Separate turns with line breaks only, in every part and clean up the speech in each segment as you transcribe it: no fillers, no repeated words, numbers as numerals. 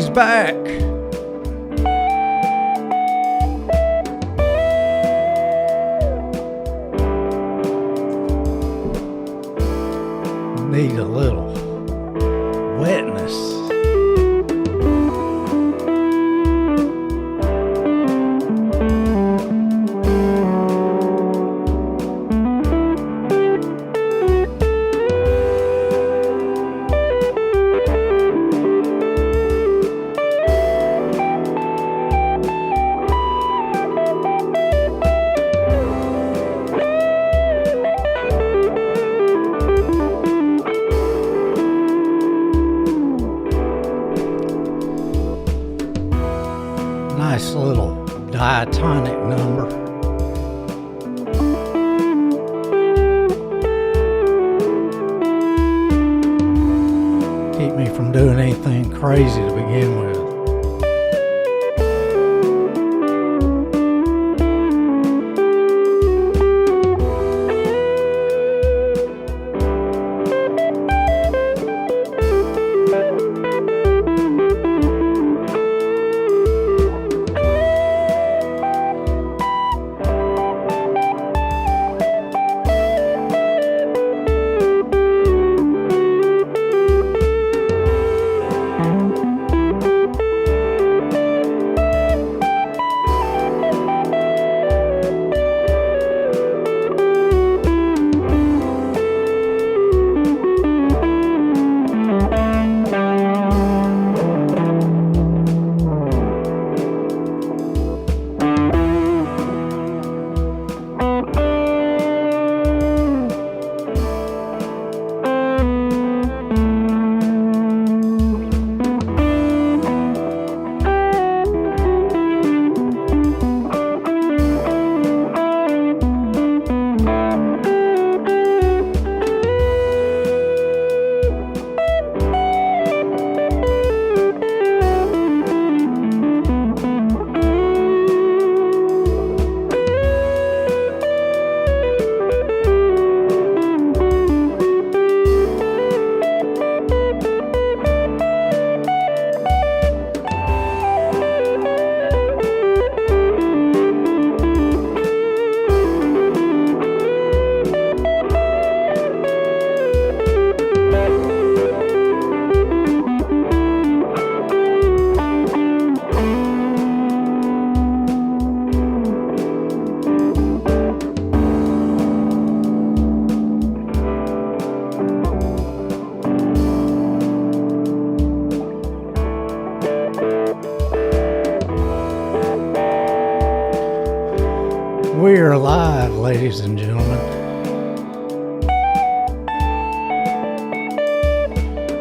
he's back. Need a little wetness. Nice little diatonic number. Keep me from doing anything crazy to begin with. We are live, ladies and gentlemen.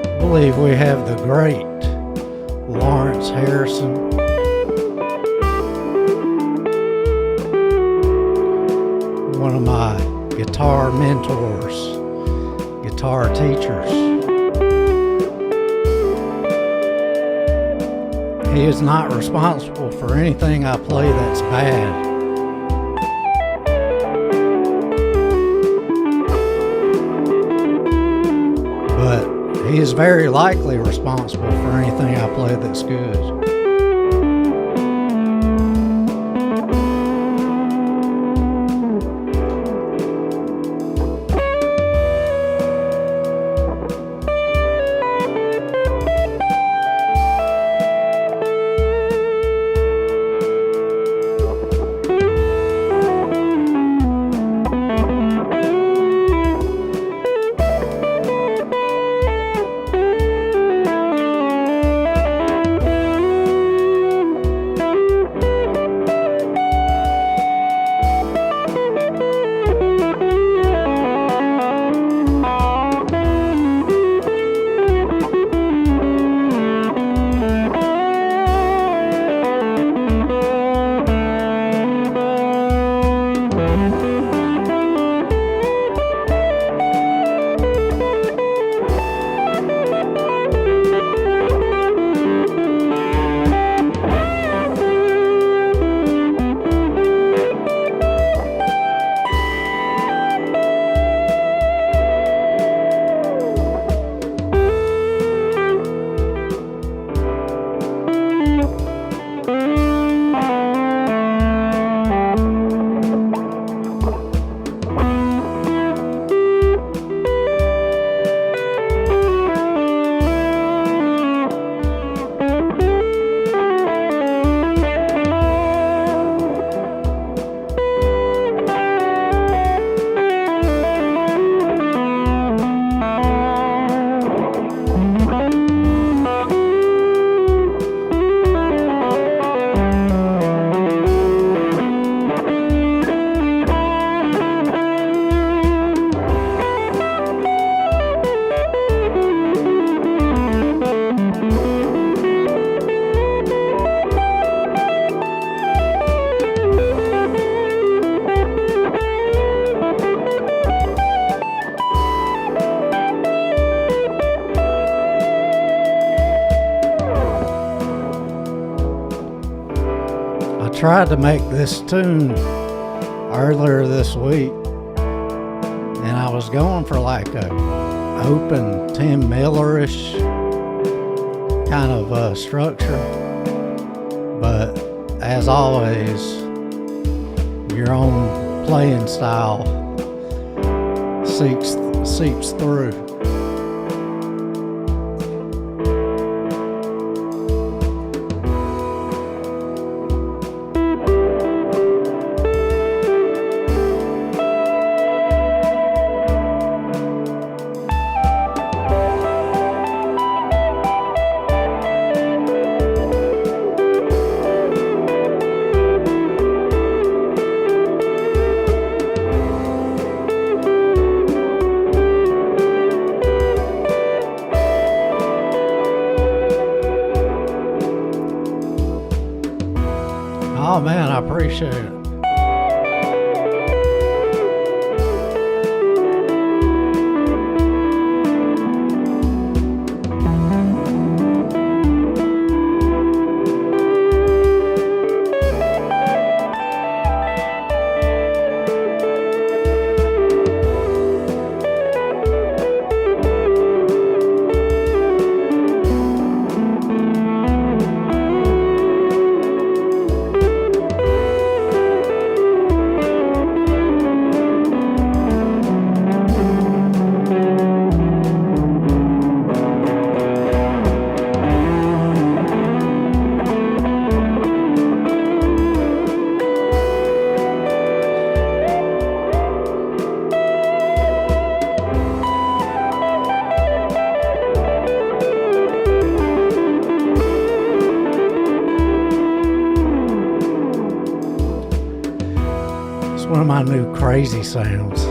I believe we have the great Lawrence Harrison. One of my guitar mentors, guitar teachers. He is not responsible for anything I play that's bad. He is very likely responsible for anything I play that's good. tried to make this tune earlier this week, and I was going for like a open Tim Miller-ish kind of structure, but as always, your own playing style seeps through. Oh man, I appreciate it. One of my new crazy sounds.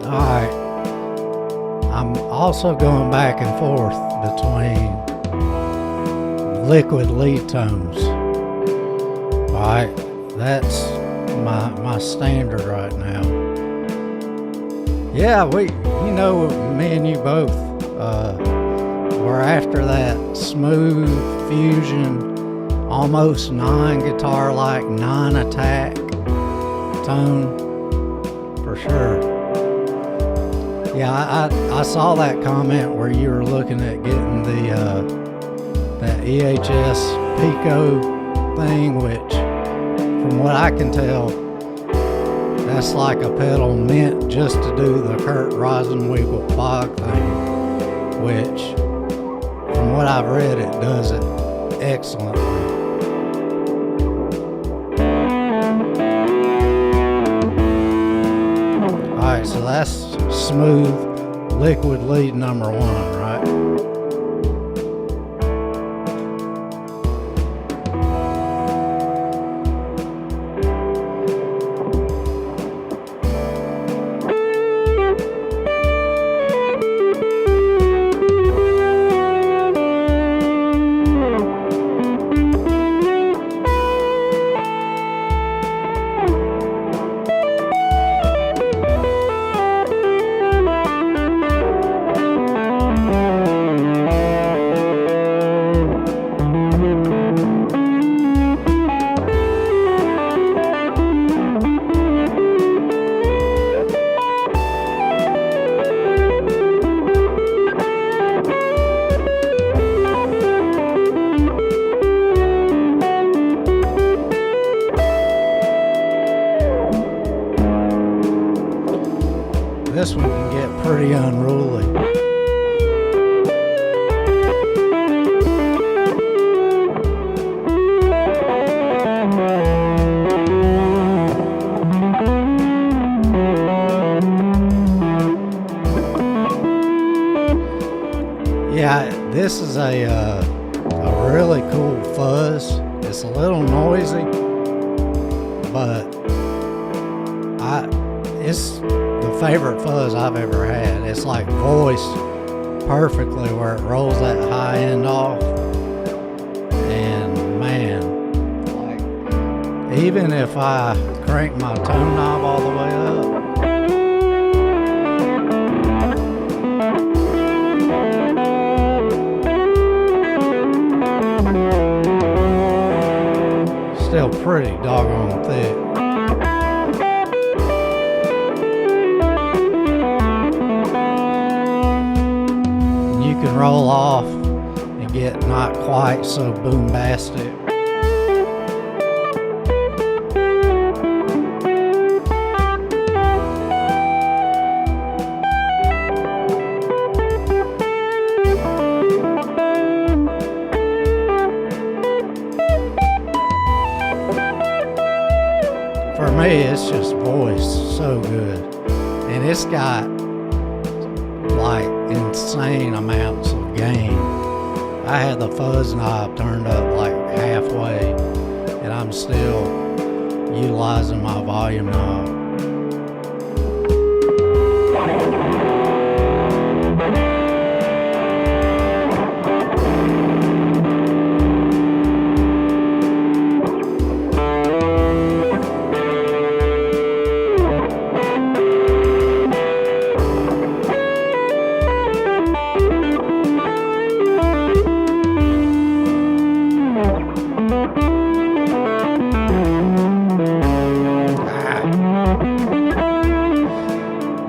Alright, I'm also going back and forth between liquid lead tones. Alright, that's my standard right now. Yeah, me and you both, we're after that smooth fusion, almost non-guitar like, non-attack tone, for sure. Yeah, I saw that comment where you were looking at getting that EHS Pico thing, which, from what I can tell, that's like a pedal meant just to do the Kurt Rosenwinkel fog thing, which, from what I've read, it does it excellently. Alright, so that's smooth liquid lead number one, right? this one can get pretty unruly. Yeah, this is a really cool fuzz. It's a little noisy, but it's the favorite fuzz I've ever had. It's like voiced perfectly where it rolls that high end off. And man, like even if I crank my tone knob all the way up, still pretty doggone thick. And you can roll off and get not quite so boombastic. For me, it's just voice so good. And it's got like insane amounts of gain. I had the fuzz knob turned up like halfway, and I'm still utilizing my volume knob.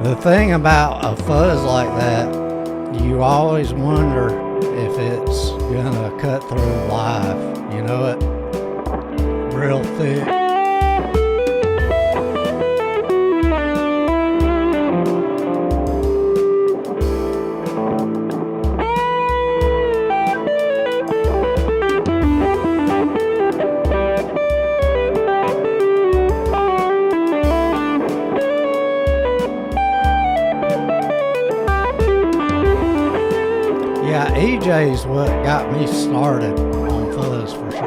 The thing about a fuzz like that, you always wonder if it's gonna cut through live. You know it? Real thick. Yeah, EJ's what got me started on fuzz for sure.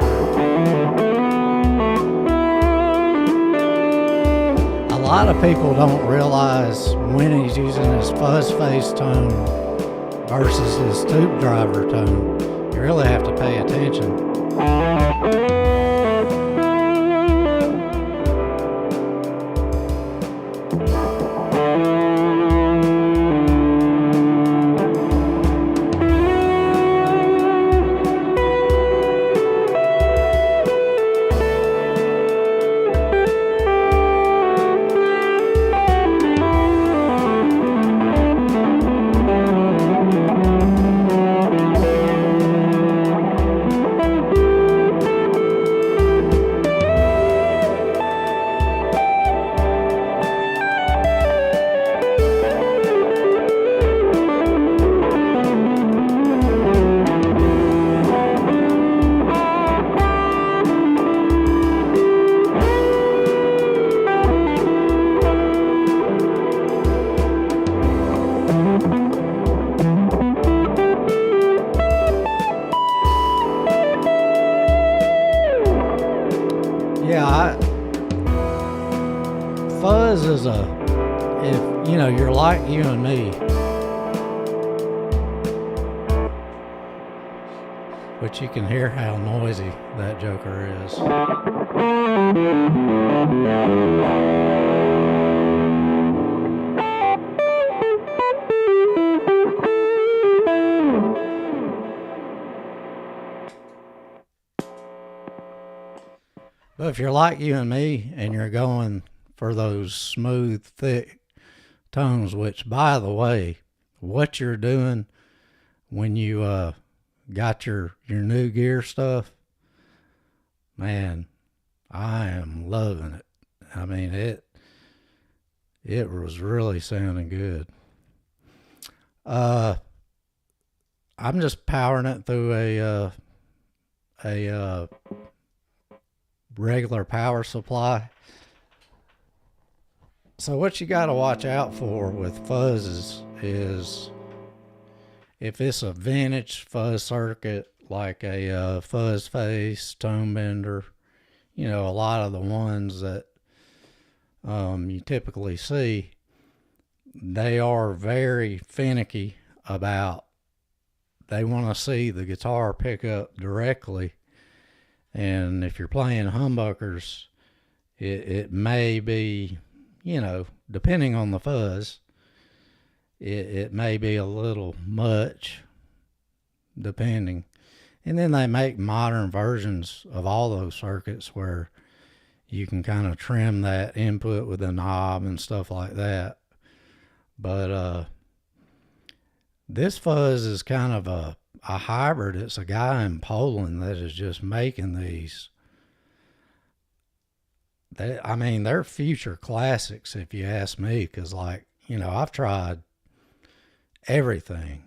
A lot of people don't realize when he's using his fuzz face tone versus his tube driver tone. You really have to pay attention. Yeah, fuzz is if you know, you're like you and me, which you can hear how noisy that joker is. But if you're like you and me and you're going for those smooth, thick tones, which, by the way, what you're doing when you got your new gear stuff, man, I am loving it. I mean, it was really sounding good. I'm just powering it through a regular power supply. So what you got to watch out for with fuzzes is if it's a vintage fuzz circuit like a fuzz face, tone bender, a lot of the ones that you typically see, they are very finicky about, they want to see the guitar pick up directly. And if you're playing humbuckers, it may be, depending on the fuzz, it may be a little much, depending. And then they make modern versions of all those circuits where you can kind of trim that input with a knob and stuff like that. But this fuzz is kind of a hybrid. It's a guy in Poland that is just making these. They're future classics if you ask me, because I've tried everything.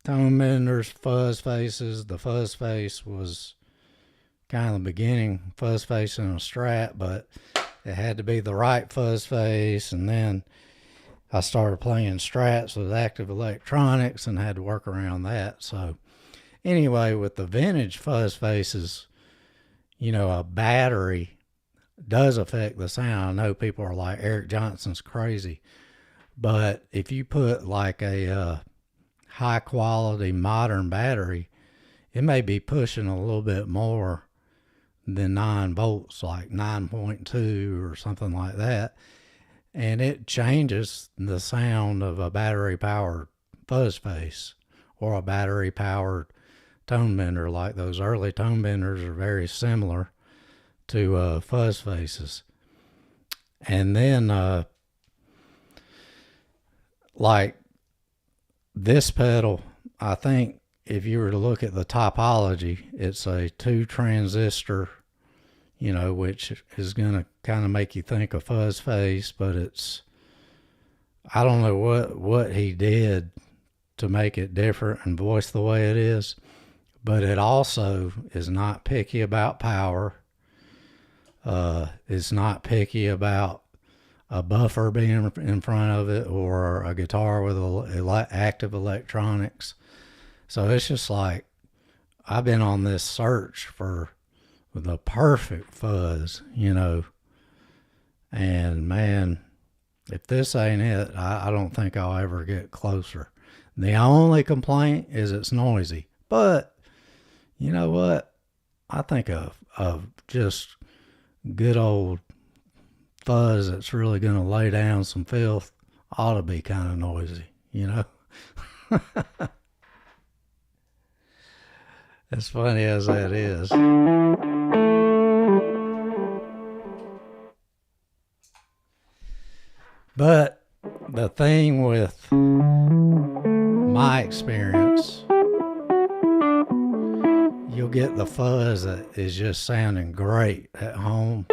Tone benders, fuzz faces. The fuzz face was kind of the beginning, fuzz face in a Strat, but it had to be the right fuzz face. And then I started playing Strats with active electronics and had to work around that. So anyway, with the vintage fuzz faces, a battery does affect the sound. I know people are like, Eric Johnson's crazy. But if you put like a high quality modern battery, it may be pushing a little bit more than 9 volts, like 9.2 or something like that. And it changes the sound of a battery powered fuzz face or a battery powered tone bender. Like those early tone benders are very similar to fuzz faces. And then like this pedal, I think if you were to look at the topology, it's a 2 transistor, which is going to kind of make you think of fuzz face, but I don't know what he did to make it different and voice the way it is, but it also is not picky about power. It's not picky about a buffer being in front of it or a guitar with active electronics. So it's just like, I've been on this search for the perfect fuzz, and man, if this ain't it, I don't think I'll ever get closer. The only complaint is it's noisy, but you know what? I think of just good old fuzz that's really going to lay down some filth ought to be kind of noisy, As funny as that is. But the thing with my experience, you'll get the fuzz that is just sounding great at home.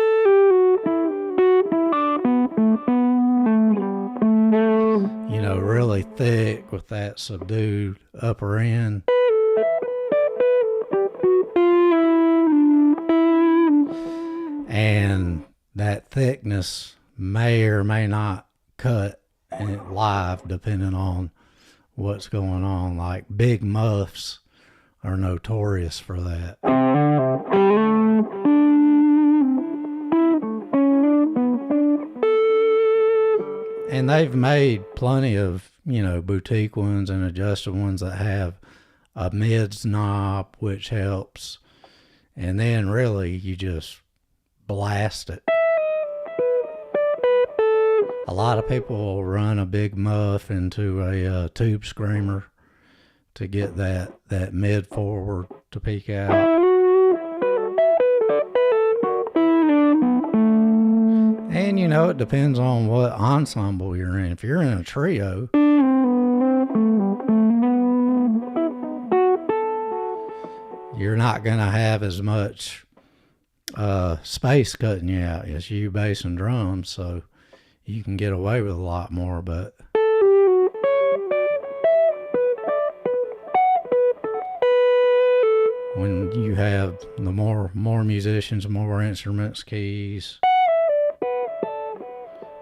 Really thick with that subdued upper end. And that thickness may or may not cut live depending on what's going on. Like big muffs are notorious for that. And they've made plenty of, boutique ones and adjusted ones that have a mids knob, which helps. And then really you just blast it. A lot of people will run a big muff into a tube screamer to get that mid forward to peak out. And it depends on what ensemble you're in. If you're in a trio, you're not going to have as much space cutting you out. It's you, bass, and drums, so you can get away with a lot more. But when you have the more musicians, more instruments, keys,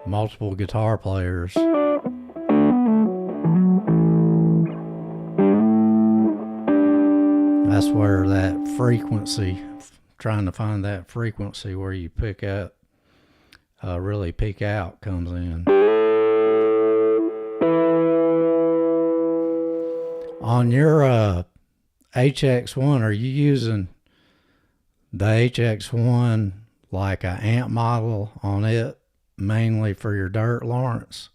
multiple guitar players, that's where that frequency, trying to find that frequency where you pick up, really peak out, comes in. On your HX1, are you using the HX1 like an amp model on it mainly for your dirt, Lawrence?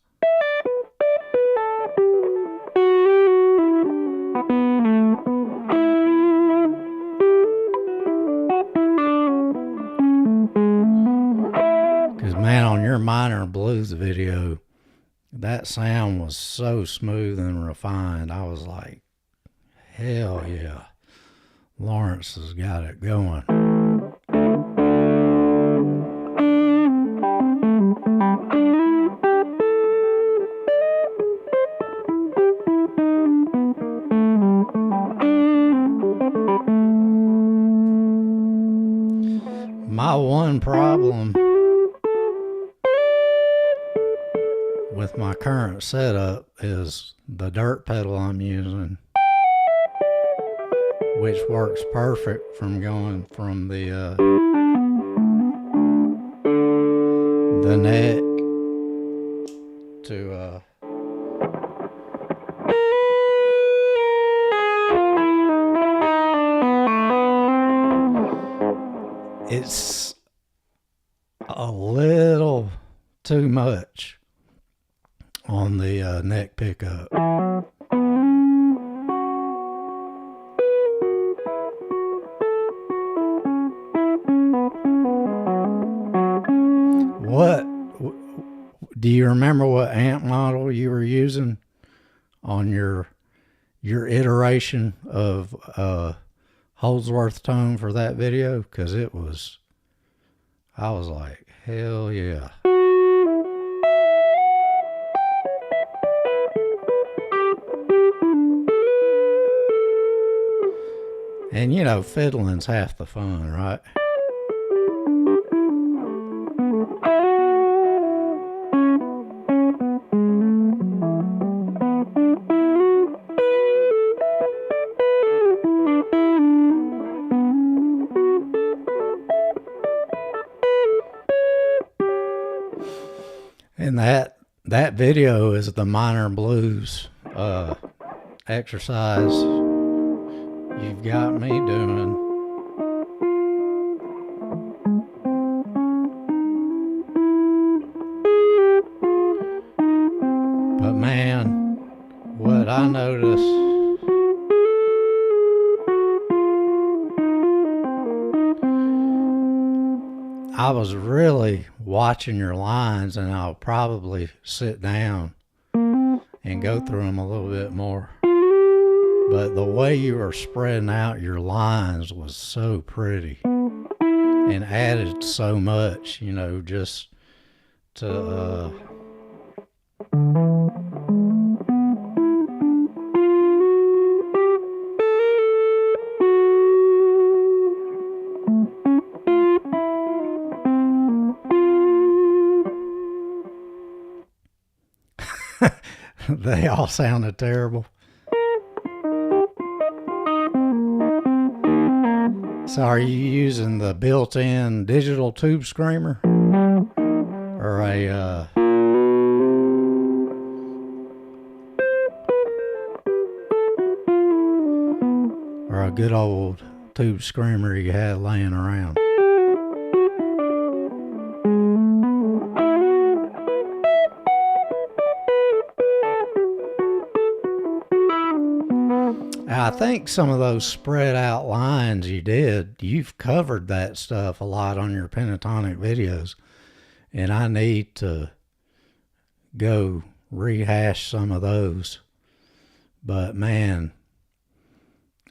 Because man, on your Minor Blues video, that sound was so smooth and refined. I was like, hell yeah, Lawrence has got it going. My one problem with my current setup is the dirt pedal I'm using, which works perfect from going from the neck to it's a little too much on the neck pickup. What do you remember what amp model you were using on your iteration of Holdsworth tone for that video? Because I was like, hell yeah. And you know, fiddling's half the fun, right? And that video is the Minor Blues exercise you've got me doing. But man, what I noticed, I was really watching your lines, and I'll probably sit down and go through them a little bit more. But the way you were spreading out your lines was so pretty and added so much, you know, just to they all sounded terrible. So are you using the built-in digital tube screamer or a good old tube screamer you had laying around? I think some of those spread out lines you've covered that stuff a lot on your pentatonic videos, and I need to go rehash some of those. But man,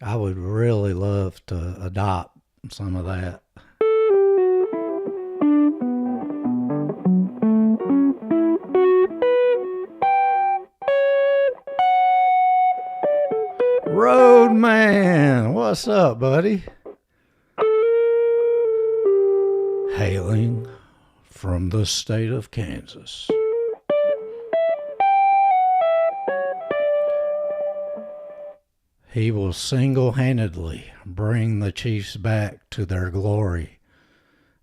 I would really love to adopt some of that. Man, what's up, buddy? Hailing from the state of Kansas. He will single-handedly bring the Chiefs back to their glory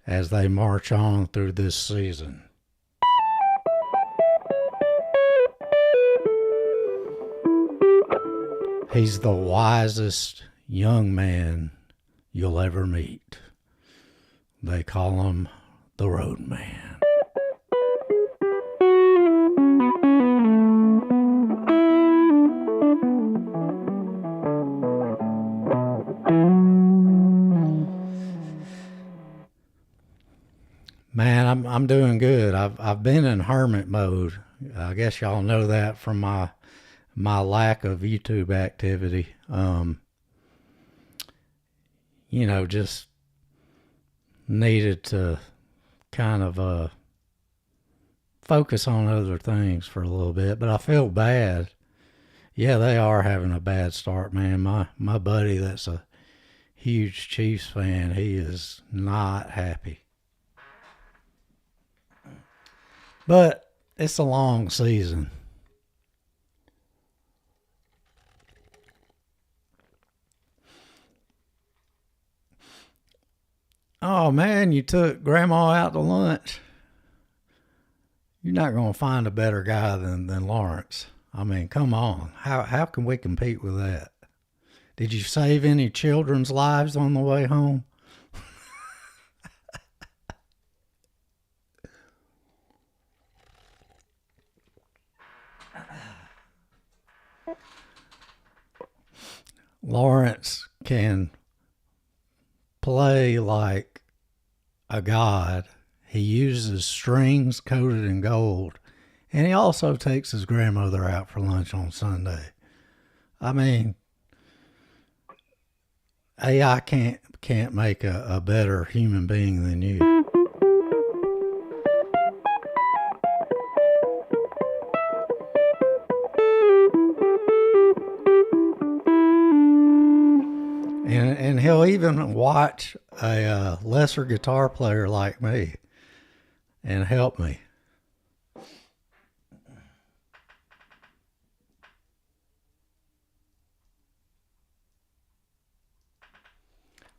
as they march on through this season. He's the wisest young man you'll ever meet. They call him the Roadman. Man, I'm doing good. I've been in hermit mode. I guess y'all know that from my lack of YouTube activity. Just needed to kind of focus on other things for a little bit, but I feel bad. Yeah, they are having a bad start, man. My buddy that's a huge Chiefs fan, he is not happy. But it's a long season. Oh man, you took Grandma out to lunch. You're not going to find a better guy than Lawrence. I mean, come on. How can we compete with that? Did you save any children's lives on the way home? Lawrence can play like a god. He uses strings coated in gold, and he also takes his grandmother out for lunch on Sunday. I mean, AI can't make a better human being than you. And he'll even watch a lesser guitar player like me and help me.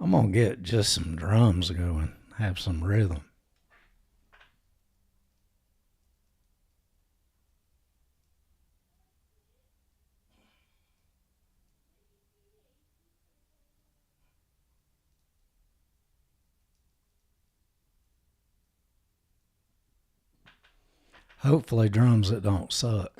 I'm going to get just some drums going, have some rhythm. Hopefully drums that don't suck.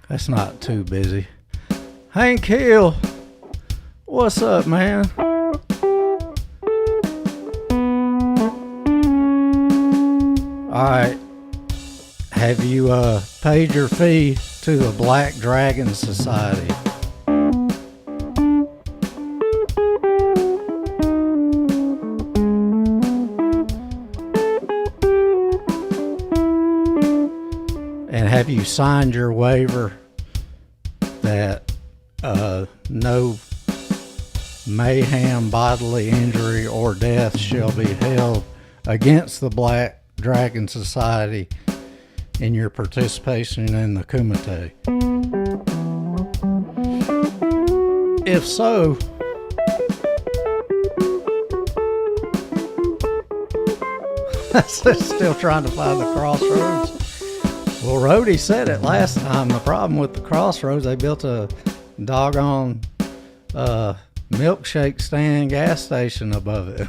That's not too busy. Hank Hill, what's up, man? Alright, have you paid your fee to the Black Dragon Society? And have you signed your waiver that no mayhem, bodily injury, or death shall be held against the Black Dragon Society in your participation in the Kumite? If so, still trying to find the crossroads. Well, Rhodey said it last time. The problem with the crossroads, they built a doggone milkshake stand gas station above it.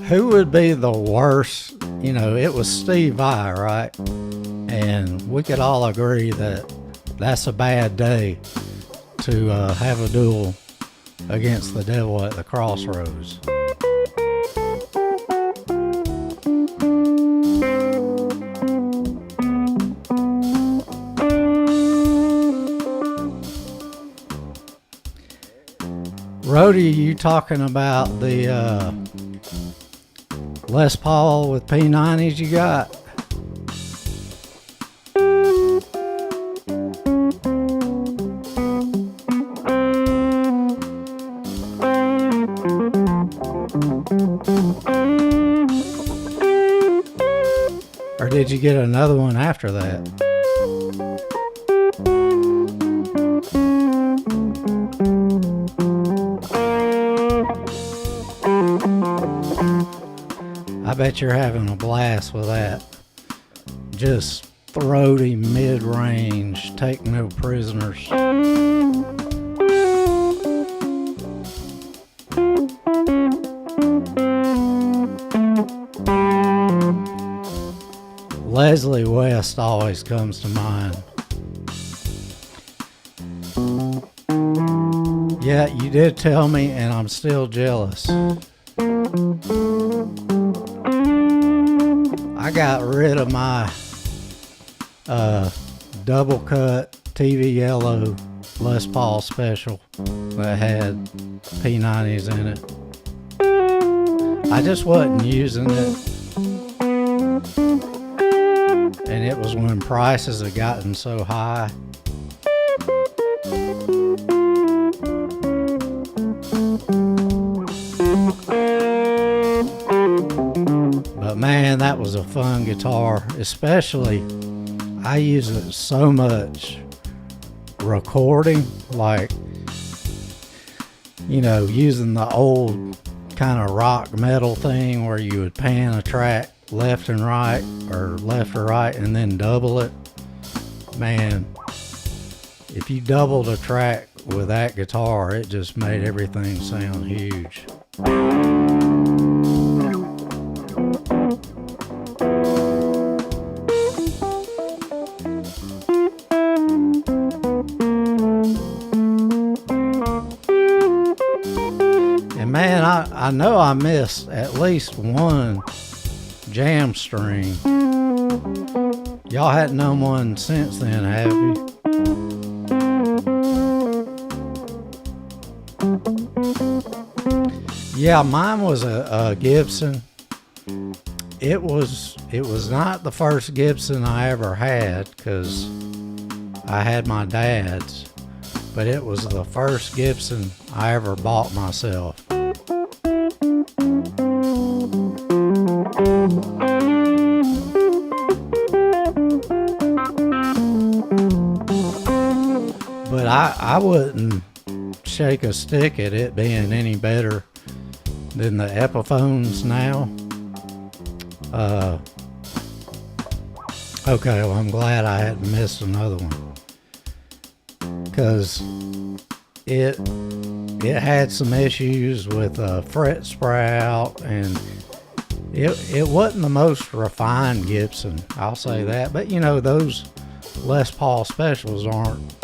Who would be the worst? You know, it was Steve Vai, right? And we could all agree that that's a bad day to have a duel against the devil at the crossroads. Rody, you talking about the Les Paul with P90s you got? Or did you get another one after that? I bet you're having a blast with that. Just throaty, mid-range, take no prisoners. Leslie West always comes to mind. Yeah, you did tell me, and I'm still jealous. I got rid of my double cut TV yellow Les Paul special that had P90s in it. I just wasn't using it. And it was when prices had gotten so high. But man, that was a fun guitar. Especially, I use it so much recording, like, you know, using the old kind of rock metal thing where you would pan a track left and right, or left or right, and then double it. Man, if you doubled a track with that guitar, it just made everything sound huge. And man, I know I missed at least one jam string. Y'all hadn't known one since then, have you? Yeah, mine was a Gibson. It was not the first Gibson I ever had, because I had my dad's, but it was the first Gibson I ever bought myself. But I wouldn't shake a stick at it being any better than the Epiphones now. Okay, well, I'm glad I hadn't missed another one, because it had some issues with fret sprout, and it wasn't the most refined Gibson, I'll say that. But you know, those Les Paul specials aren't,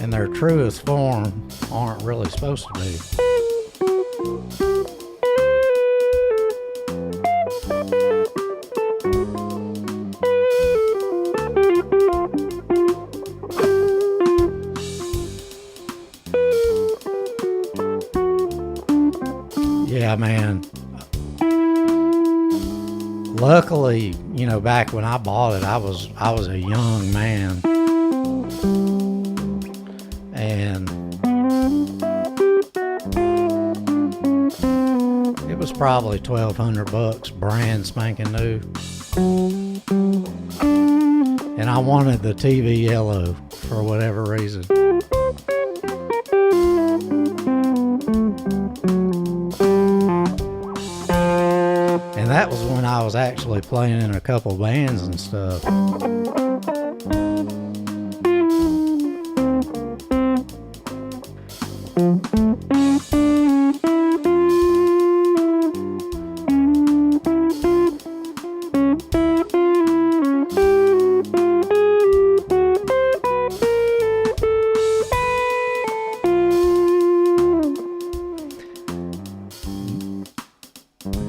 in their truest form, aren't really supposed to be. Yeah, man. Luckily, you know, back when I bought it, I was a young man, and it was probably $1,200, brand spanking new. And I wanted the TV yellow for whatever reason. And that was when I was actually playing in a couple bands and stuff.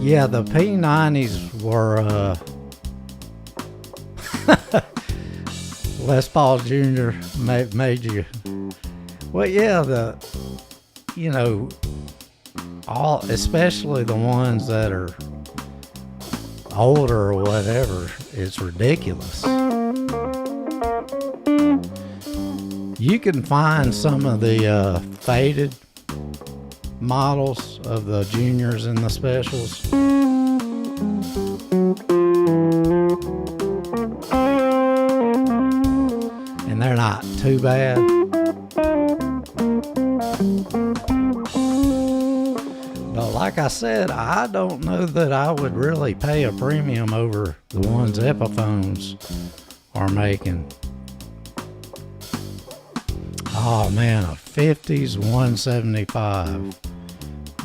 Yeah, the P90s were Les Paul Jr. made you. Well, yeah, all, especially the ones that are older or whatever, it's ridiculous. You can find some of the faded models of the juniors and the specials. And they're not too bad. But like I said, I don't know that I would really pay a premium over the ones Epiphones are making. Oh man, a 50s 175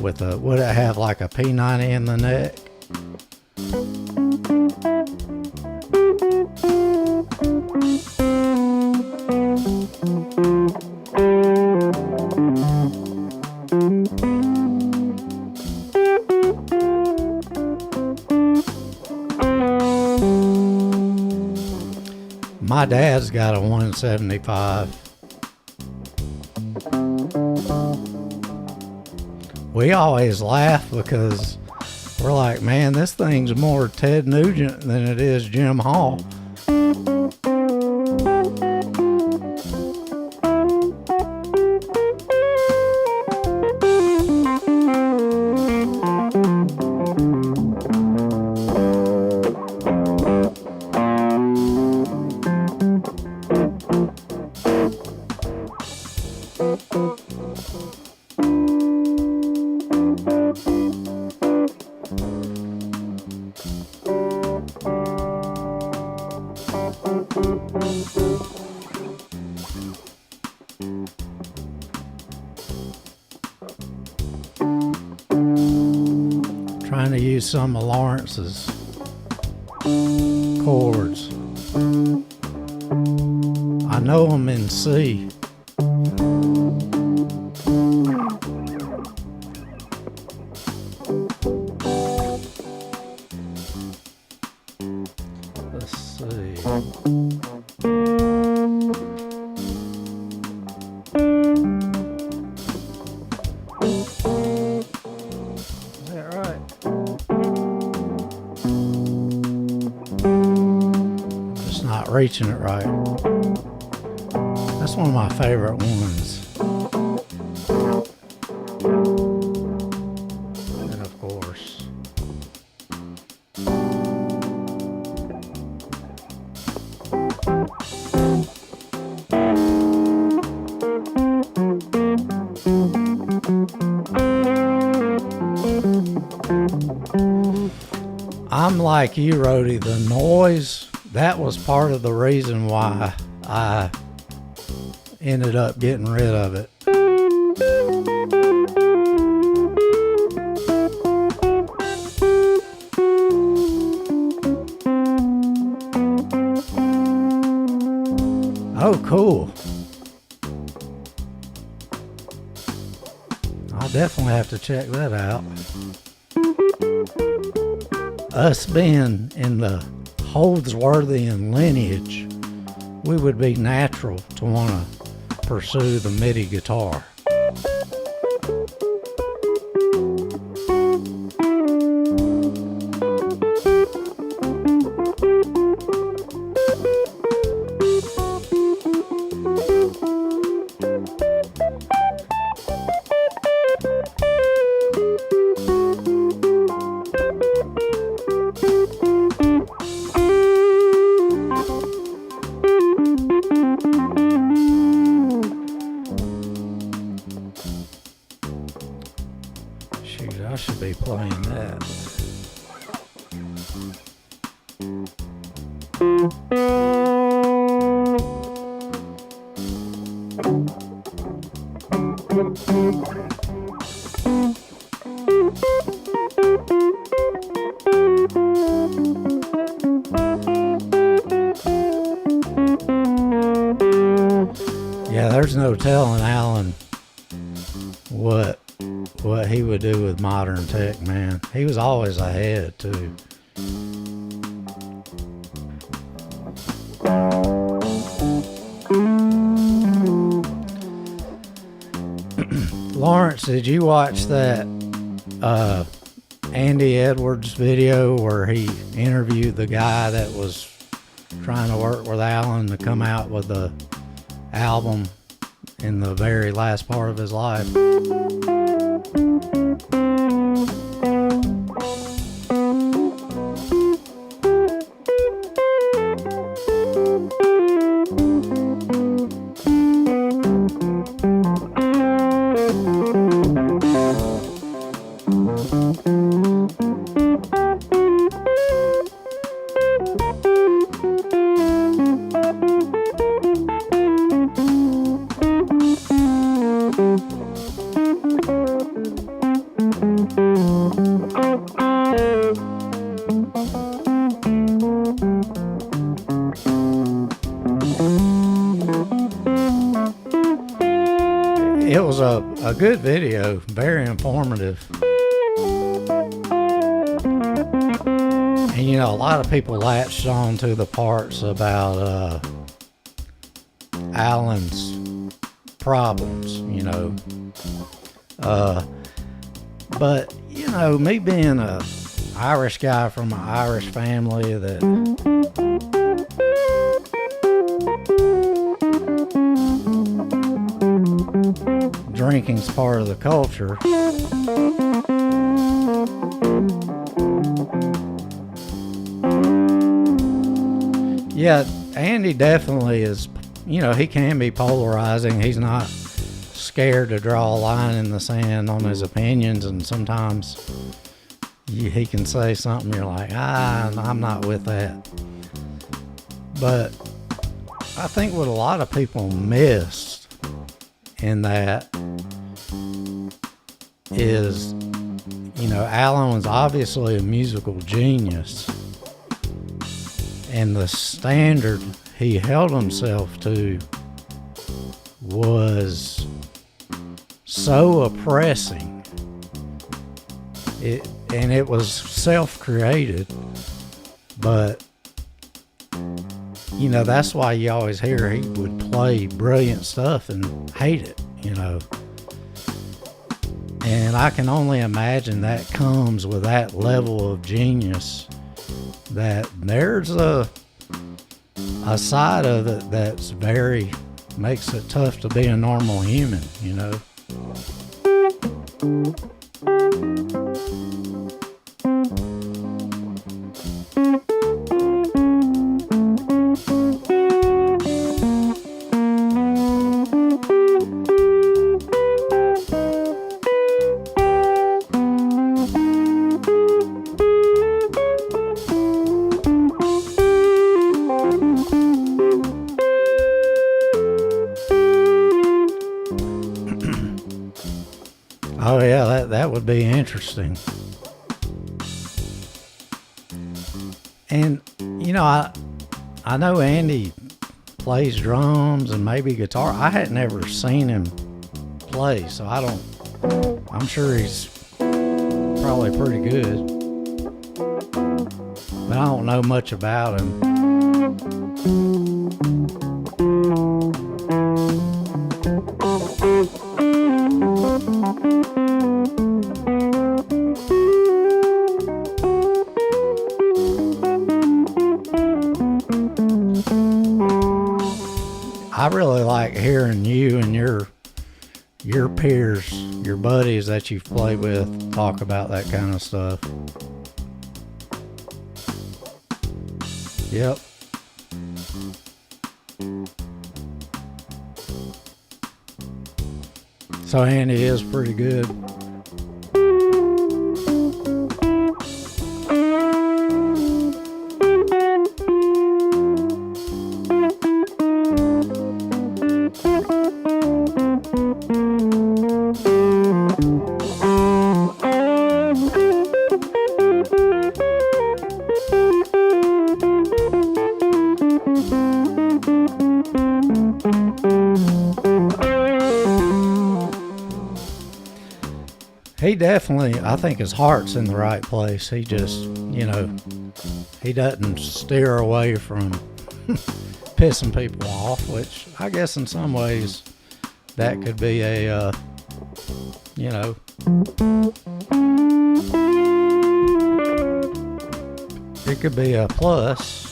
with a, would it have like a P90 in the neck? My dad's got a 175. We always laugh because we're like, man, this thing's more Ted Nugent than it is Jim Hall. Trying to use some of Lawrence's chords. I know them in C. Let's see. Is that right? I'm just not reaching it right. That's one of my favorite ones. And of course, I'm like you, Rody. The noise, that was part of the reason why I ended up getting rid of it. Oh, cool. I'll definitely have to check that out. Us being in the Holdsworthian lineage, we would be natural to want to pursue the MIDI guitar. Shoot, I should be playing that. Yeah, there's no telling Alan what he would do with modern tech, man. He was always ahead too. Lawrence, did you watch that Andy Edwards video where he interviewed the guy that was trying to work with Alan to come out with the album in the very last part of his life? It was a good video, very informative. And you know, a lot of people latched on to the parts about Alan's problems, you know. But, you know, me being a Irish guy from an Irish family that drinking's part of the culture. Yeah, Andy definitely is, you know, he can be polarizing. He's not scared to draw a line in the sand on his opinions, and sometimes he can say something you're like, I'm not with that. But I think what a lot of people missed in that is, you know, Alan was obviously a musical genius, and the standard he held himself to was so oppressing. It was self-created, but you know, that's why you always hear he would play brilliant stuff and hate it, you know. And I can only imagine that comes with that level of genius, that there's a side of it that's makes it tough to be a normal human, you know. Oh yeah, that would be interesting. And you know, I know Andy plays drums and maybe guitar. I had never seen him play, so I'm sure he's probably pretty good, but I don't know much about him. I really like hearing you and your peers, your buddies that you've played with, talk about that kind of stuff. Yep. So Andy is pretty good. he definitely, I think his heart's in the right place. He just, he doesn't steer away from pissing people off, which I guess in some ways that could be a, it could be a plus.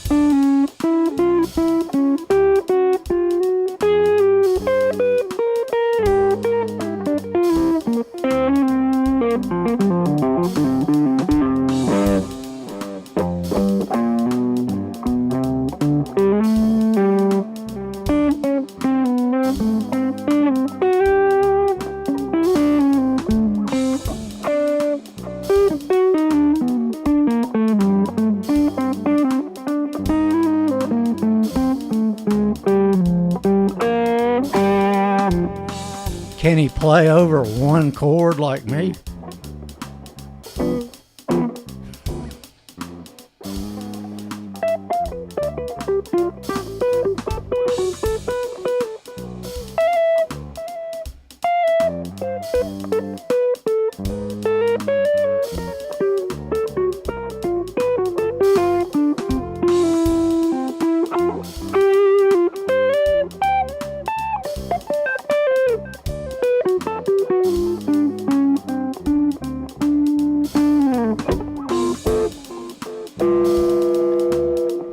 Can he play over one chord like me?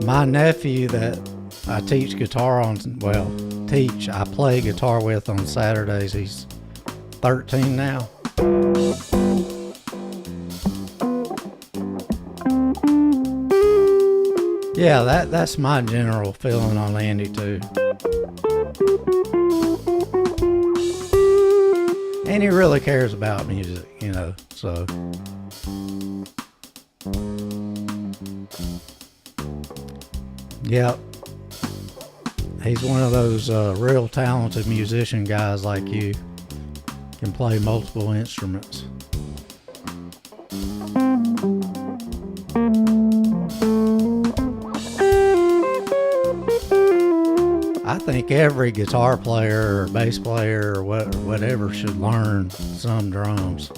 My nephew that I teach guitar on, I play guitar with on Saturdays, he's 13 now. Yeah, that's my general feeling on Andy too. And he really cares about music, so. Yep. He's one of those real talented musician guys like you. Can play multiple instruments. I think every guitar player or bass player or whatever should learn some drums.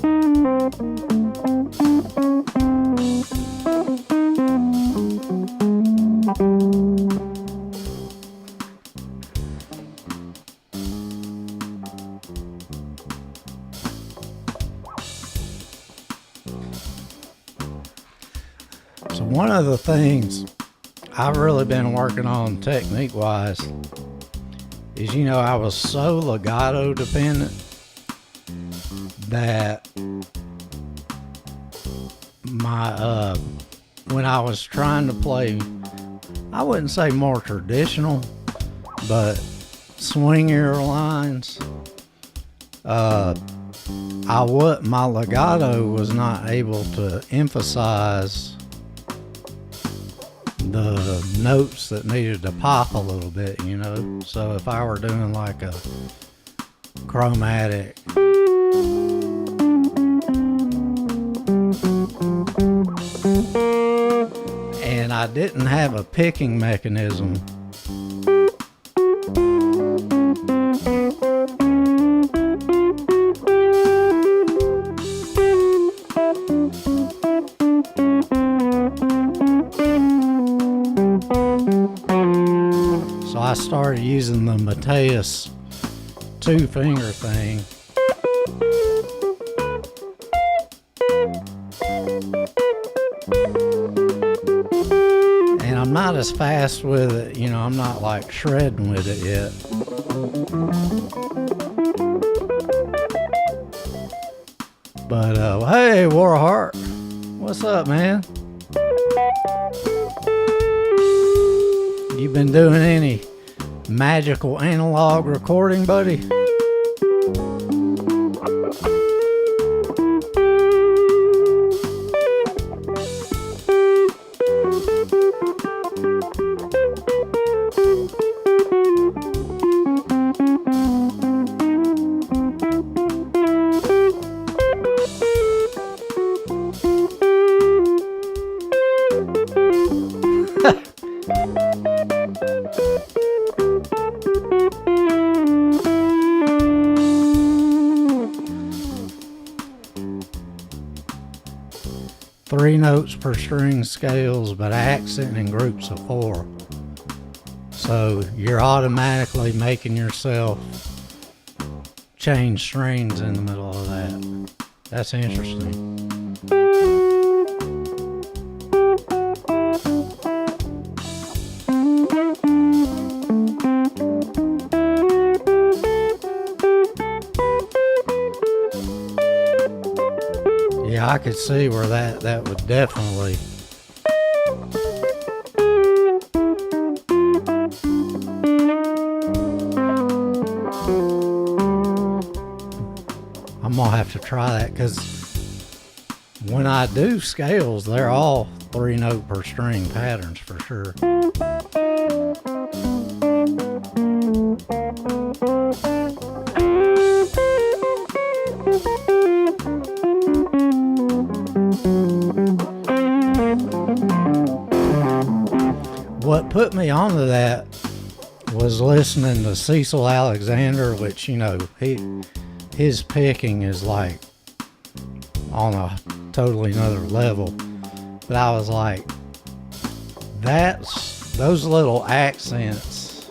So one of the things I've really been working on technique-wise is, I was so legato dependent that when I was trying to play, I wouldn't say more traditional, but swingier lines, my legato was not able to emphasize the notes that needed to pop a little bit, So if I were doing like a chromatic, and I didn't have a picking mechanism, so I started using the Mateus 2-finger thing. And I'm not as fast with it, I'm not like shredding with it yet. But hey, Warheart, what's up, man? You been doing any magical analog recording, buddy? 3 notes per string scales, but accent in groups of 4. So you're automatically making yourself change strings in the middle of that. That's interesting. Yeah, I could see where that would definitely I'm gonna have to try that, because when I do scales, they're all 3 note per string patterns for sure. What put me onto that was listening to Cecil Alexander, which, you know, his picking is like on a totally another level. But I was like, those little accents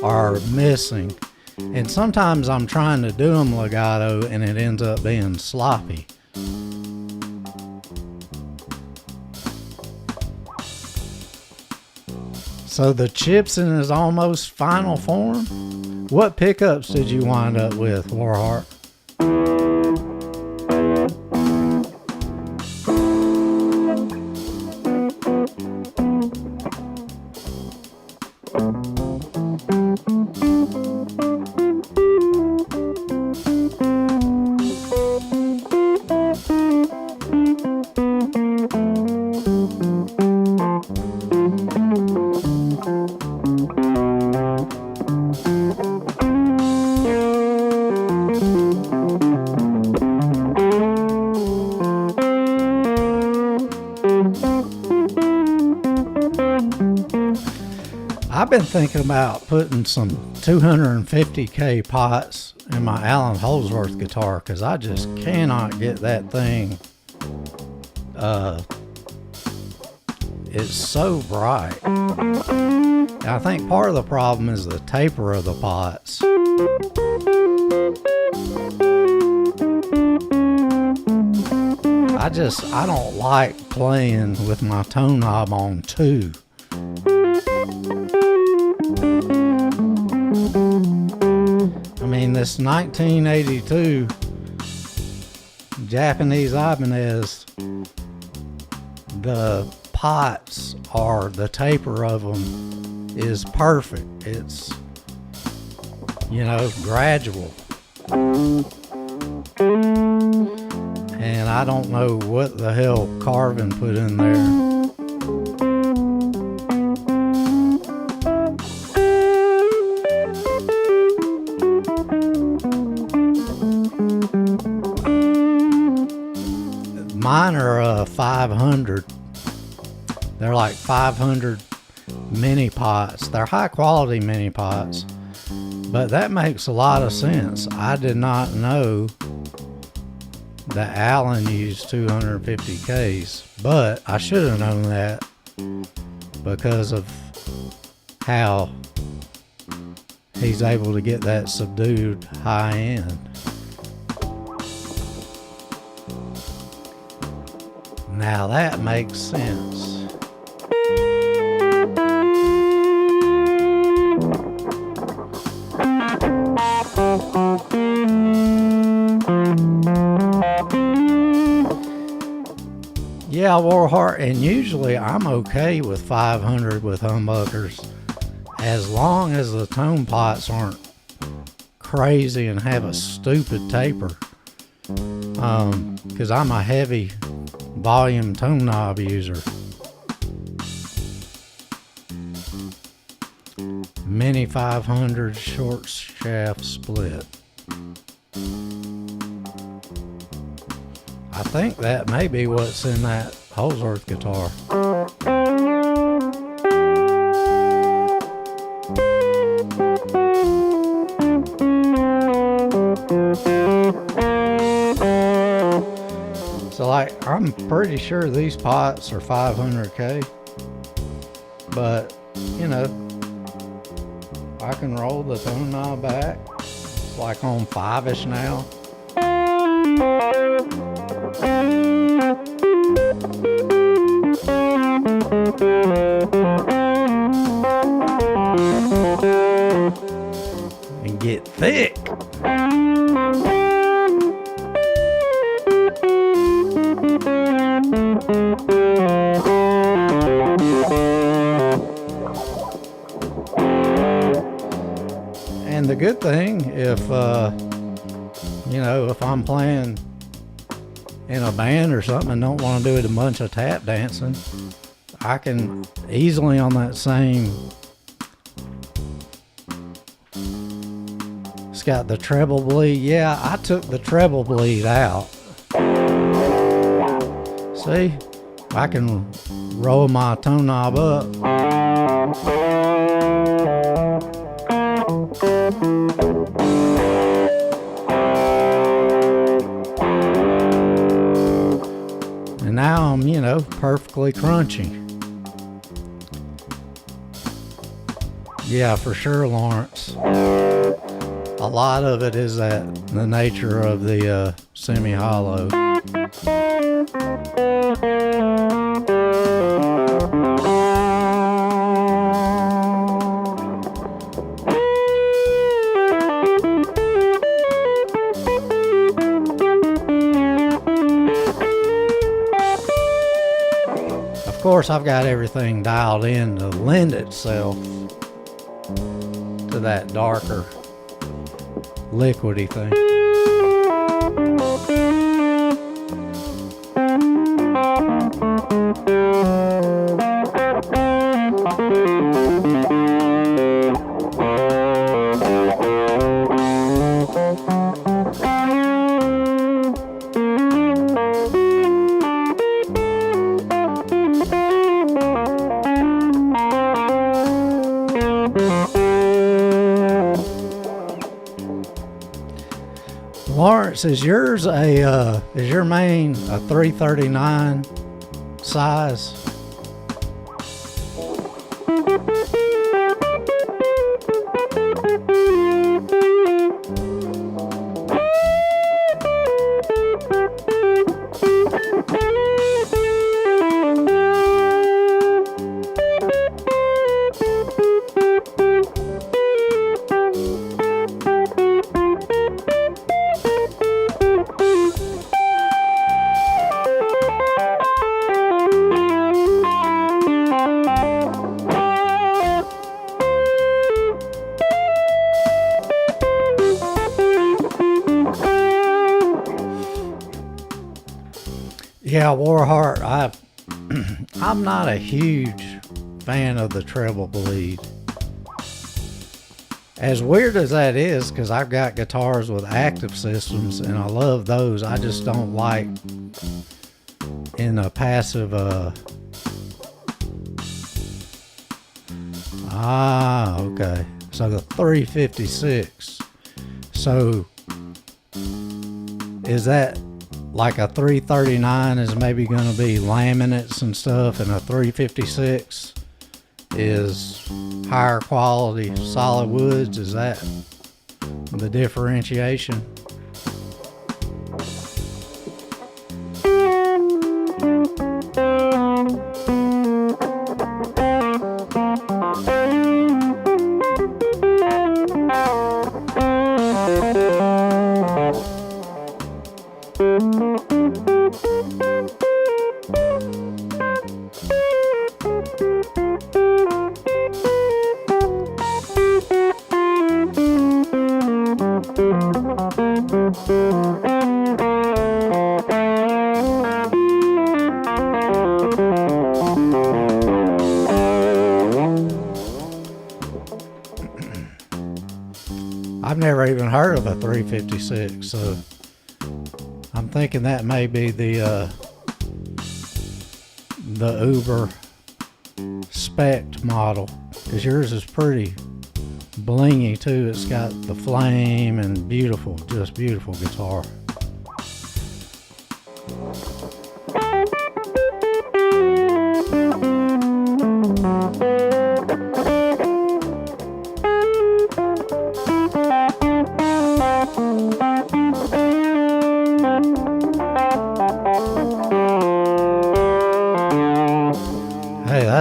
are missing. And sometimes I'm trying to do them legato and it ends up being sloppy. So the chips in his almost final form. What pickups did you wind up with, Warheart? I've been thinking about putting some 250K pots in my Allen Holdsworth guitar, because I just cannot get that thing. It's so bright. And I think part of the problem is the taper of the pots. I don't like playing with my tone knob on 2. I mean, this 1982 Japanese Ibanez, the pots are, the taper of them is perfect. It's, you know, gradual. And I don't know what the hell Carvin put in there. Mine are 500. They're like 500 mini pots. They're high quality mini pots, but that makes a lot of sense. I did not know that Allen used 250Ks, but I should have known that because of how he's able to get that subdued high end. Now that makes sense. Yeah, Warheart, and usually I'm okay with 500 with humbuckers as long as the tone pots aren't crazy and have a stupid taper. Because I'm a heavy volume tone knob user. Mini 500 short shaft split. I think that may be what's in that Holdsworth guitar. like, I'm pretty sure these pots are 500K, but you know, I can roll the tone knob back. It's like on 5-ish now. And get thick. And the good thing, if you know, if I'm playing in a band or something and don't want to do it a bunch of tap dancing, I can easily on that same, it's got the treble bleed. Yeah, I took the treble bleed out. See, I can roll my tone knob up. And now I'm, you know, perfectly crunchy. Yeah, for sure, Lawrence. A lot of it is that the nature of the semi-hollow. Of course, I've got everything dialed in to lend itself to that darker liquidy thing. Lawrence, is yours is your main a 339 size? Yeah, Warheart, I'm not a huge fan of the treble bleed. As weird as that is, because I've got guitars with active systems and I love those, I just don't like in a passive okay. So the 356. So is that like a 339 is maybe going to be laminates and stuff, and a 356 is higher quality solid woods? Is that the differentiation? I've never even heard of a 356, so I'm thinking that may be the Uber spec model, because yours is pretty blingy too. It's got the flame and beautiful, just beautiful guitar.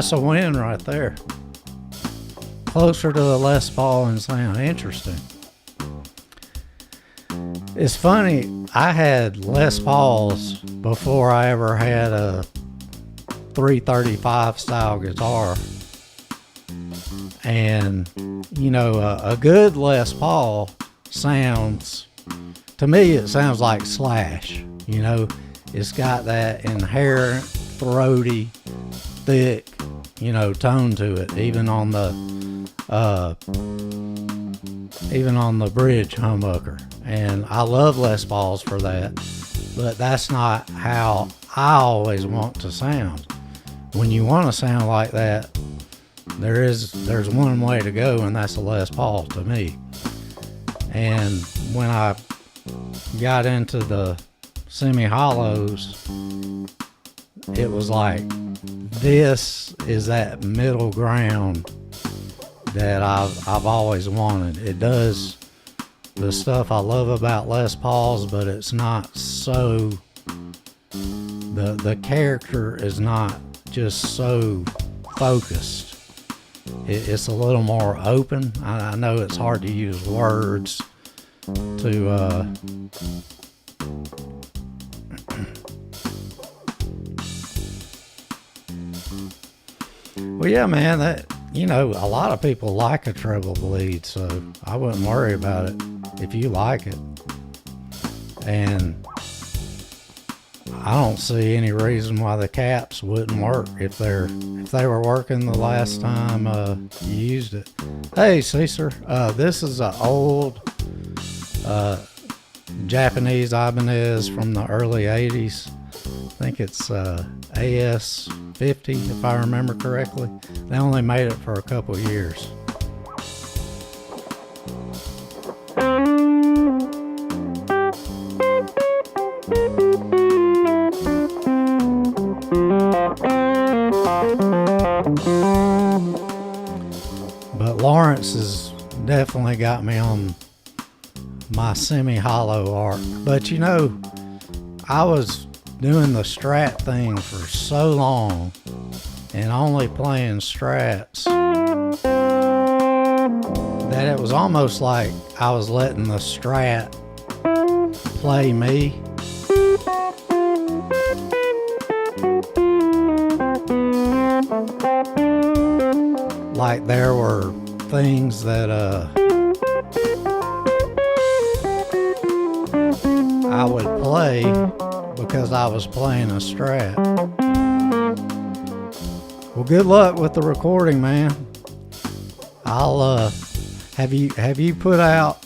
that's a win right there. Closer to the Les Paul in sound. Interesting. It's funny, I had Les Pauls before I ever had a 335 style guitar. And, you know, a good Les Paul sounds, to me, it sounds like Slash. You know, it's got that inherent, throaty, thick, you know, tone to it, even on the bridge humbucker. And I love Les Pauls for that, but that's not how I always want to sound. When you want to sound like that, there's one way to go, and that's a Les Paul to me. And when I got into the semi-hollows, it was like, this is that middle ground that I've always wanted. It does the stuff I love about Les Pauls, but it's not so, the character is not just so focused. It's a little more open. I know it's hard to use words to well, yeah, man, that, you know, a lot of people like a treble bleed, so I wouldn't worry about it if you like it. And I don't see any reason why the caps wouldn't work if they were working the last time you used it. Hey, Caesar, this is an old Japanese Ibanez from the early 80s. I think it's AS50, if I remember correctly. They only made it for a couple years. But Lawrence has definitely got me on my semi-hollow arc. But you know, I was doing the Strat thing for so long and only playing Strats that it was almost like I was letting the Strat play me. Like there were things that I would play because I was playing a Strat. Well, good luck with the recording, man. I'll have you put out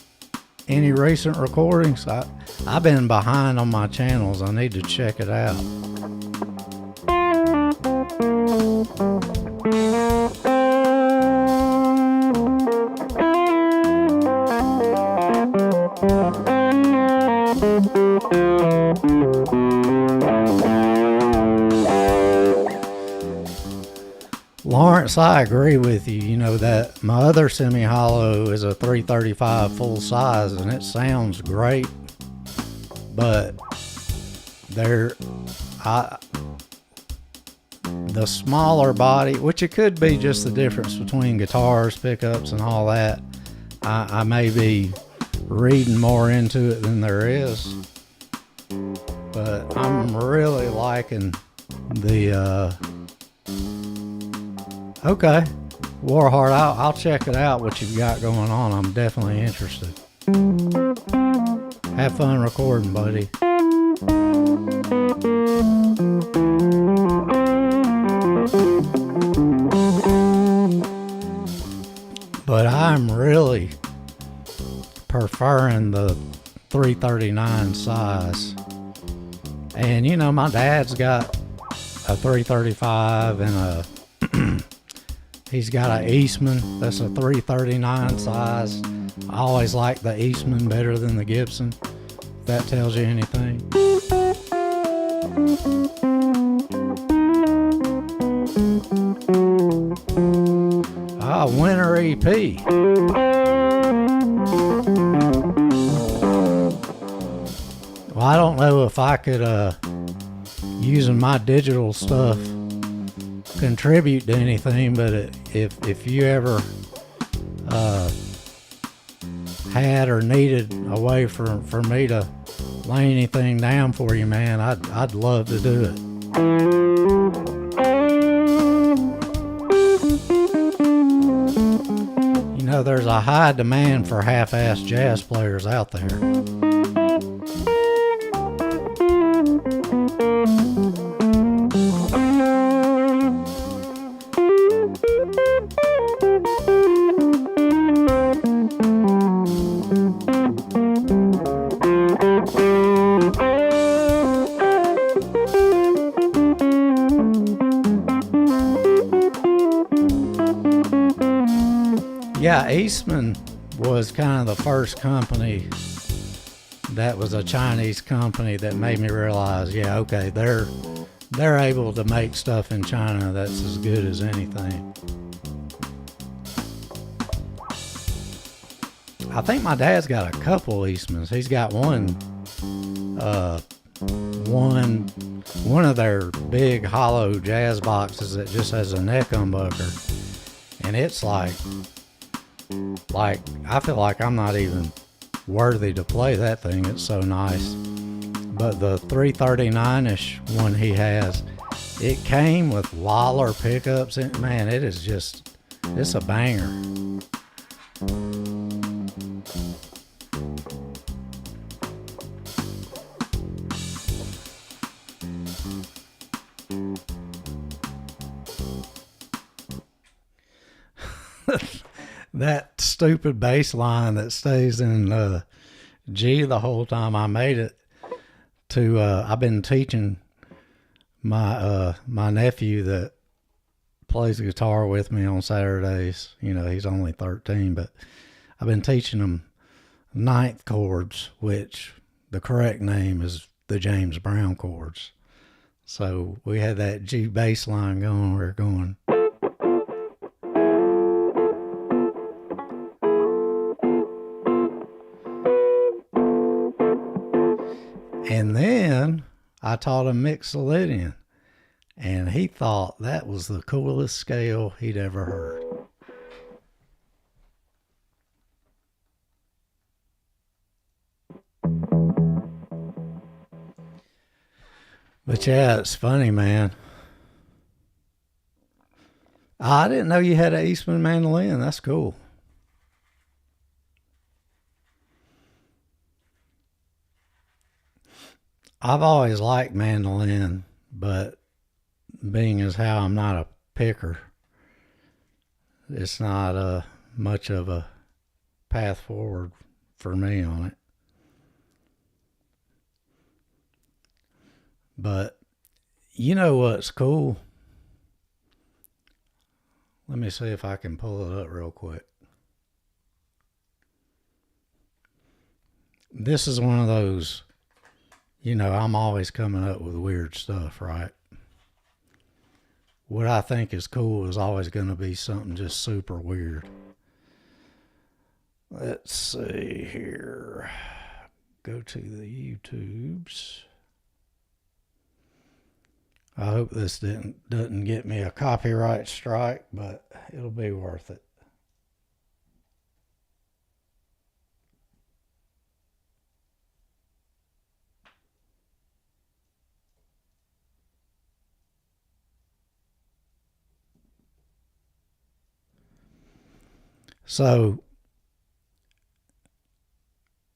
any recent recordings? I've been behind on my channels. I need to check it out. Lawrence, I agree with you. You know that my other semi-hollow is a 335 full size and it sounds great, but the smaller body, which it could be just the difference between guitars, pickups, and all that. I may be reading more into it than there is, but I'm really liking the okay, Warheart, I'll check it out, what you've got going on. I'm definitely interested. Have fun recording, buddy. But I'm really preferring the 339 size. And you know, my dad's got a 335 and he's got an Eastman that's a 339 size. I always like the Eastman better than the Gibson, if that tells you anything. Winter EP. Well, I don't know if I could, using my digital stuff, contribute to anything, but if you ever had or needed a way for me to lay anything down for you, man, I'd love to do it. You know, there's a high demand for half-assed jazz players out there. Yeah, Eastman was kind of the first company that was a Chinese company that made me realize, yeah, okay, they're able to make stuff in China that's as good as anything. I think my dad's got a couple Eastmans. He's got one of their big hollow jazz boxes that just has a neck humbucker, and it's like I feel like I'm not even worthy to play that thing. It's so nice. But the 339-ish one he has, it came with Lawler pickups. Man, it is just, it's a banger. That stupid bass line that stays in G the whole time. I made it to I've been teaching my nephew that plays guitar with me on Saturdays. You know, he's only 13, but I've been teaching him ninth chords, which the correct name is the James Brown chords. So we had that G bass line going. We were going. And then I taught him Mixolydian, and he thought that was the coolest scale he'd ever heard. But yeah, it's funny, man. I didn't know you had an Eastman mandolin. That's cool. I've always liked mandolin, but being as how I'm not a picker, it's not much of a path forward for me on it. But you know what's cool? Let me see if I can pull it up real quick. This is one of those, you know, I'm always coming up with weird stuff, right? What I think is cool is always going to be something just super weird. Let's see here. Go to the YouTubes. I hope this doesn't get me a copyright strike, but it'll be worth it. So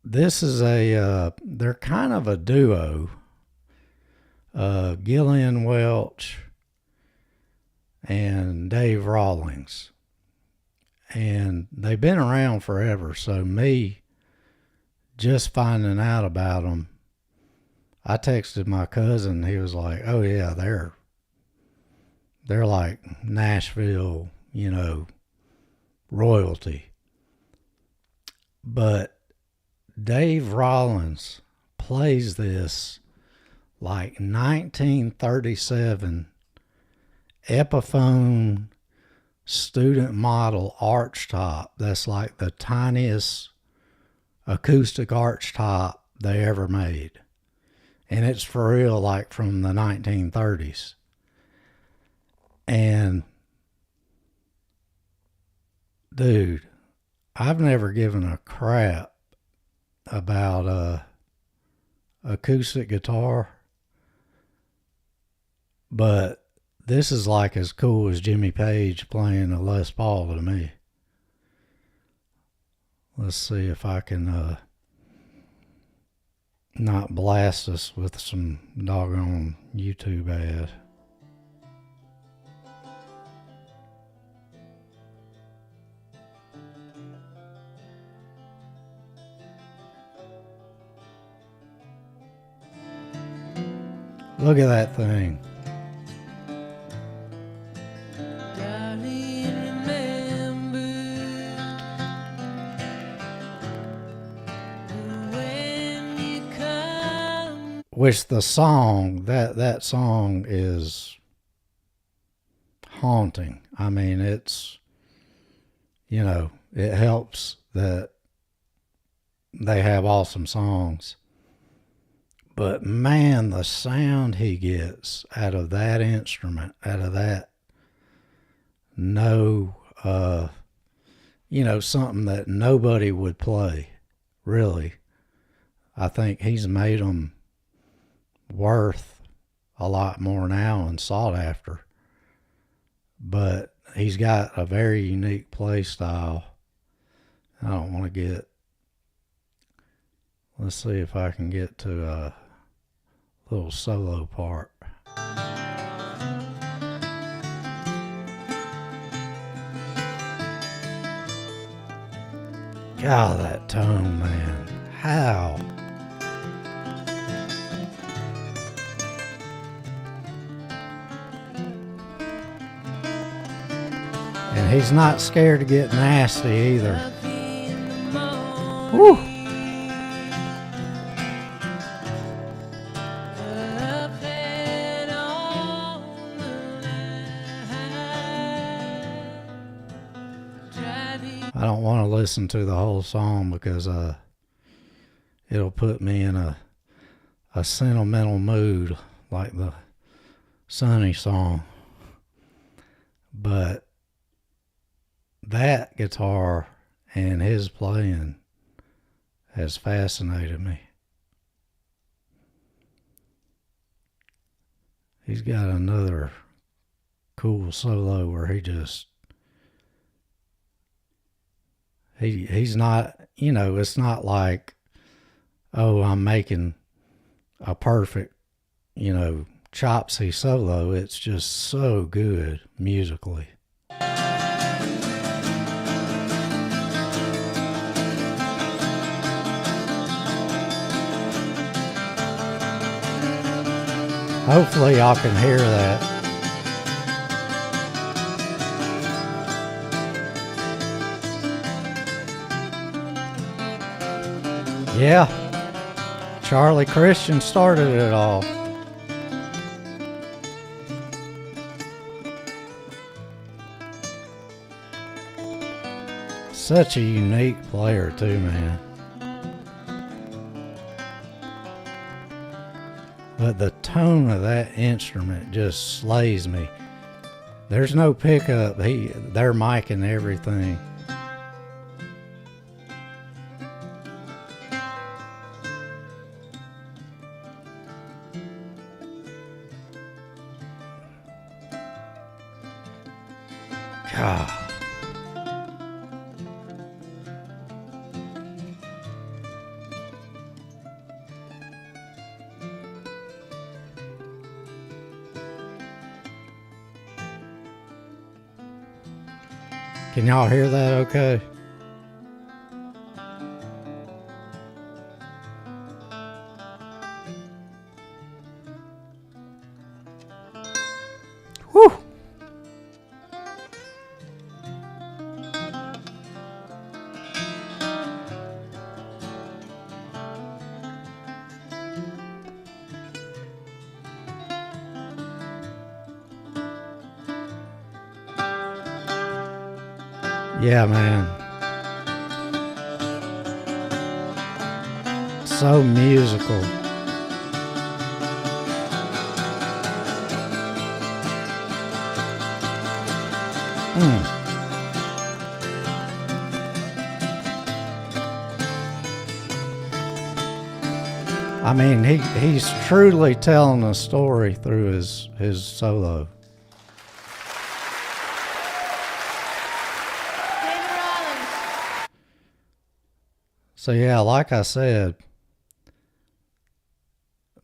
this is they're kind of a duo. Gillian Welch and Dave Rawlings. And they've been around forever. So me just finding out about them, I texted my cousin. He was like, oh yeah, they're like Nashville, you know, royalty. But Dave Rawlings plays this like 1937 Epiphone student model arch top. That's like the tiniest acoustic arch top they ever made. And it's for real, like from the 1930s. And dude, I've never given a crap about acoustic guitar, but this is like as cool as Jimmy Page playing a Les Paul to me. Let's see if I can not blast us with some doggone YouTube ad. Look at that thing. Which the song, that song is haunting. I mean, it's, you know, it helps that they have awesome songs. But man, the sound he gets out of that instrument, out of that, you know, something that nobody would play, really. I think he's made them worth a lot more now and sought after. But he's got a very unique play style. I don't want to get, let's see if I can get to a little solo part. God, that tone, man. How? And he's not scared to get nasty either. Woo! I don't want to listen to the whole song because it'll put me in a sentimental mood like the Sonny song. But that guitar and his playing has fascinated me. He's got another cool solo where he just, he's not, you know, it's not like, oh, I'm making a perfect, you know, chopsy solo. It's just so good musically. Hopefully y'all can hear that. Yeah, Charlie Christian started it all. Such a unique player too, man. But the tone of that instrument just slays me. There's no pickup. They're micing everything. God. Can y'all hear that okay? Whew. Yeah, man. So musical. I mean, he's truly telling a story through his solo. So yeah, like I said,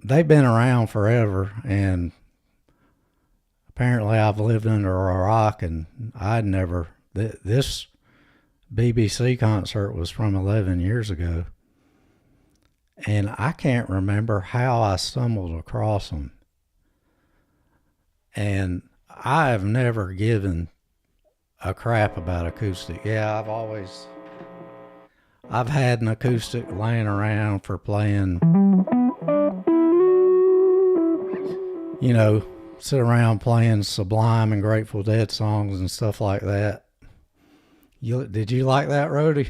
they've been around forever, and apparently I've lived under a rock, and I'd never. This BBC concert was from 11 years ago, and I can't remember how I stumbled across them. And I have never given a crap about acoustic. Yeah, I've had an acoustic laying around for playing, you know, sit around playing Sublime and Grateful Dead songs and stuff like that. Did you like that, Rhodey?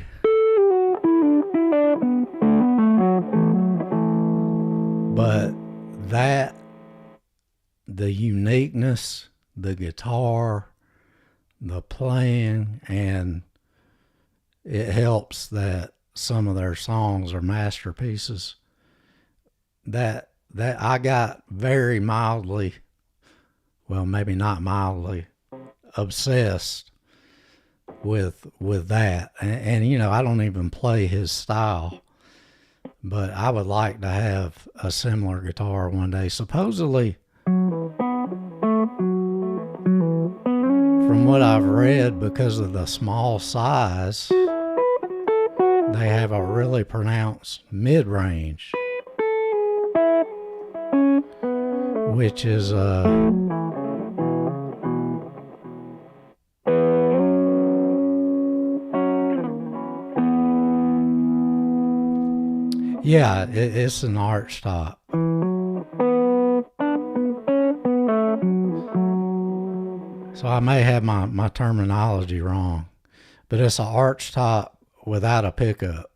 But the uniqueness, the guitar, the playing, and it helps that some of their songs are masterpieces. That I got very mildly, well, maybe not mildly, obsessed with that. And you know, I don't even play his style, but I would like to have a similar guitar one day. Supposedly, from what I've read, because of the small size, they have a really pronounced mid-range, which is yeah, it's an arch top. So I may have my terminology wrong, but it's an arch top without a pickup.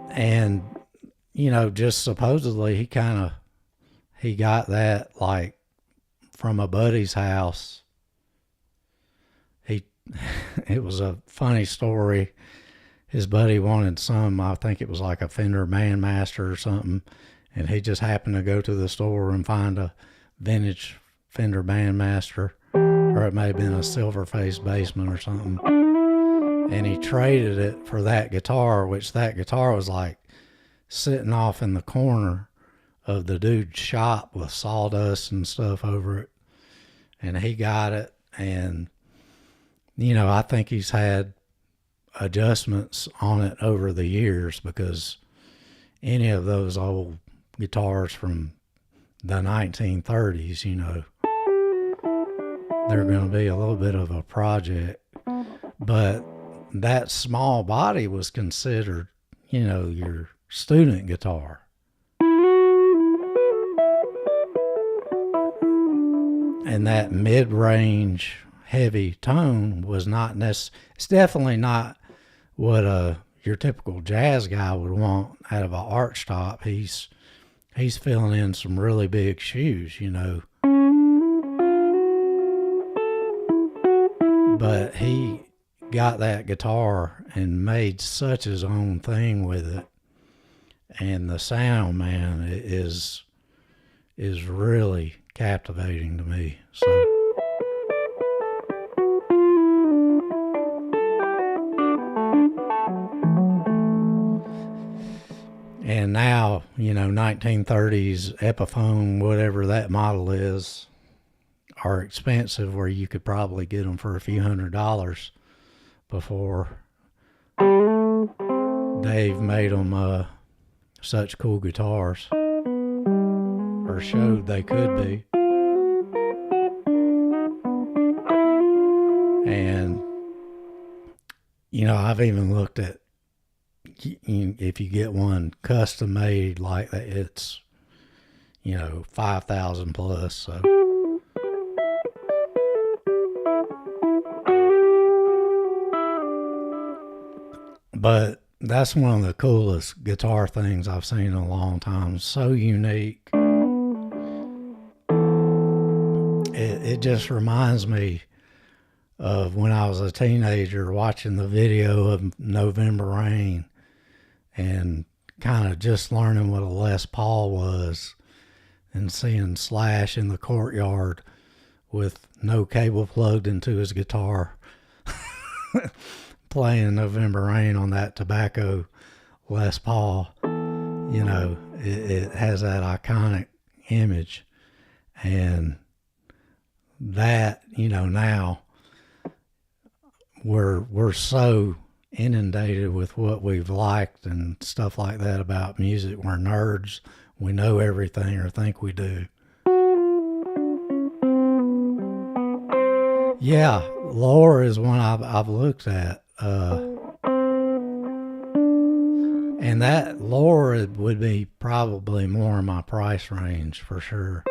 And, you know, just supposedly he got that like from a buddy's house. It was a funny story. His buddy wanted some, I think it was like a Fender Bandmaster or something, and he just happened to go to the store and find a vintage Fender Bandmaster, or it may have been a Silverface Bassman or something, and he traded it for that guitar, which that guitar was like sitting off in the corner of the dude's shop with sawdust and stuff over it, and he got it. And you know, I think he's had adjustments on it over the years, because any of those old guitars from the 1930s, you know, they're going to be a little bit of a project. But that small body was considered, you know, your student guitar. And that mid-range heavy tone was not necessary. It's definitely not what your typical jazz guy would want out of an arch top. He's filling in some really big shoes, you know. But he got that guitar and made such his own thing with it. And the sound, man, is really captivating to me. So and now, you know, 1930s Epiphone, whatever that model is, are expensive, where you could probably get them for a few $100s before Dave made them such cool guitars, or showed they could be. And, you know, I've even looked at, if you get one custom made like that, it's, you know, 5,000 plus. So but that's one of the coolest guitar things I've seen in a long time. So unique. It just reminds me of when I was a teenager watching the video of November Rain and kind of just learning what a Les Paul was and seeing Slash in the courtyard with no cable plugged into his guitar playing November Rain on that tobacco Les Paul. You know, it has that iconic image. And that, you know, now we're so inundated with what we've liked and stuff like that about music. We're nerds. We know everything or think we do. Yeah, lore is one I've looked at. And that lore would be probably more in my price range for sure.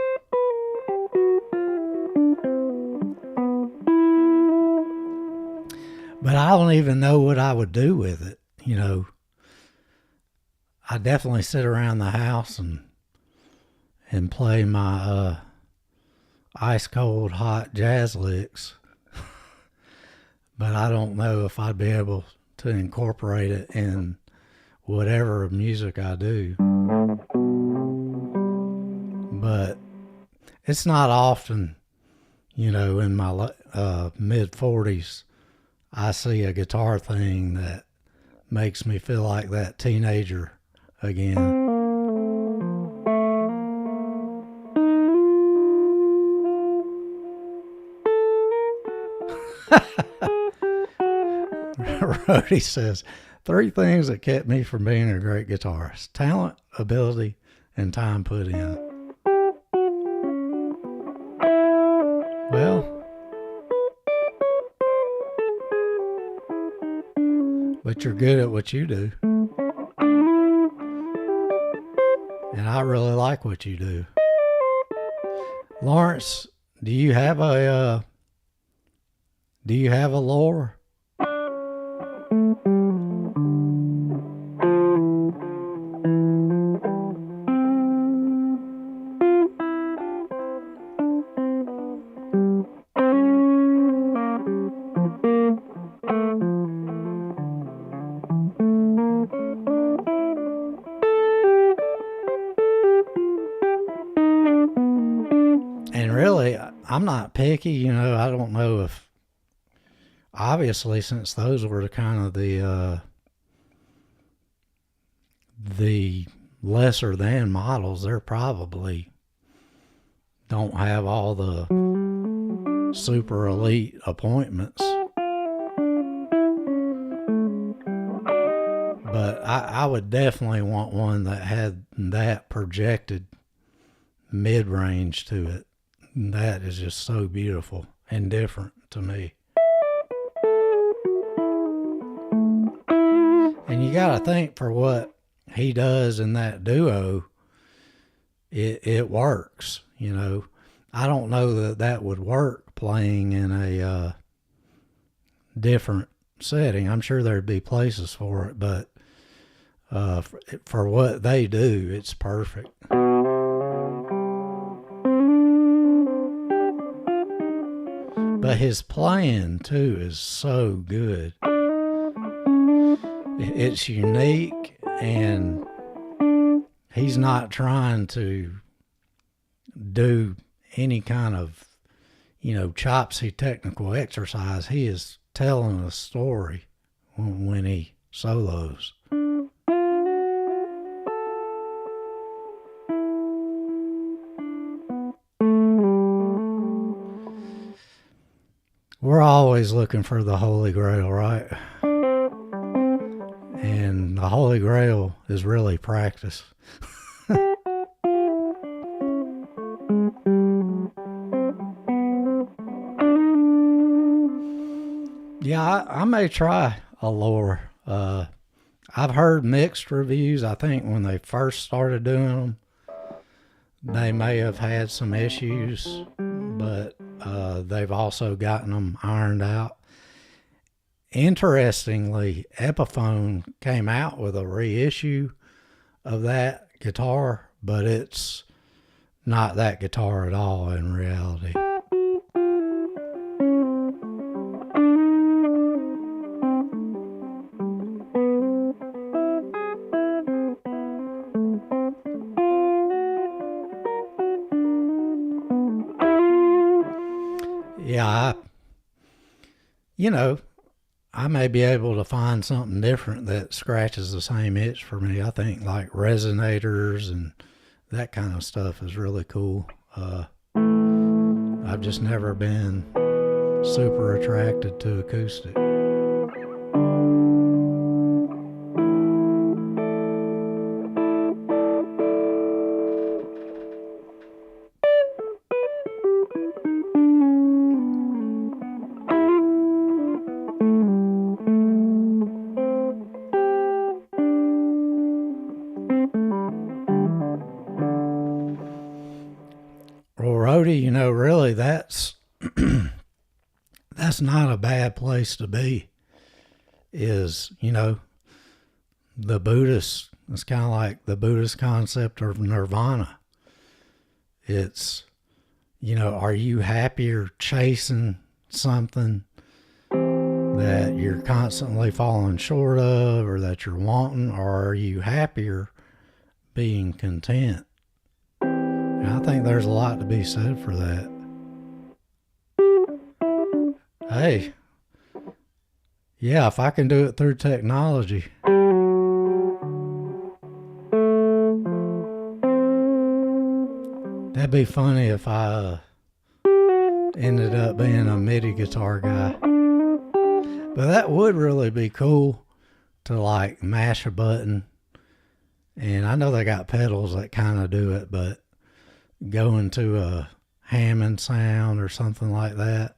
But I don't even know what I would do with it. You know, I definitely sit around the house and play my ice cold hot jazz licks. But I don't know if I'd be able to incorporate it in whatever music I do. But it's not often, you know, in my mid 40s, I see a guitar thing that makes me feel like that teenager again. Rody says, 3 things that kept me from being a great guitarist: talent, ability, and time put in. Well, but you're good at what you do. And I really like what you do. Lawrence, do you have a lore? And really, I'm not picky, you know. I don't know if, obviously, since those were kind of the lesser than models, they're probably don't have all the super elite appointments. But I would definitely want one that had that projected mid-range to it. That is just so beautiful and different to me. And you got to think, for what he does in that duo, it works, you know. I don't know that would work playing in a different setting. I'm sure there'd be places for it, but for what they do, it's perfect. But his playing too is so good. It's unique, and he's not trying to do any kind of, you know, chopsy technical exercise. He is telling a story when he solos. We're always looking for the Holy Grail, right? And the Holy Grail is really practice. Yeah, I may try a lore. I've heard mixed reviews. I think when they first started doing them, they may have had some issues, but they've also gotten them ironed out. Interestingly, Epiphone came out with a reissue of that guitar, but it's not that guitar at all in reality. you know, I may be able to find something different that scratches the same itch for me. I think like resonators and that kind of stuff is really cool. I've just never been super attracted to acoustic. Well, Rhodey, you know, really that's that's not a bad place to be. Is, you know, the Buddhist, it's kind of like the Buddhist concept of nirvana. It's, you know, are you happier chasing something that you're constantly falling short of or that you're wanting, or are you happier being content? And I think there's a lot to be said for that. Hey, yeah, if I can do it through technology. That'd be funny if I ended up being a MIDI guitar guy. But that would really be cool to like mash a button. And I know they got pedals that kind of do it, but going to a Hammond sound or something like that,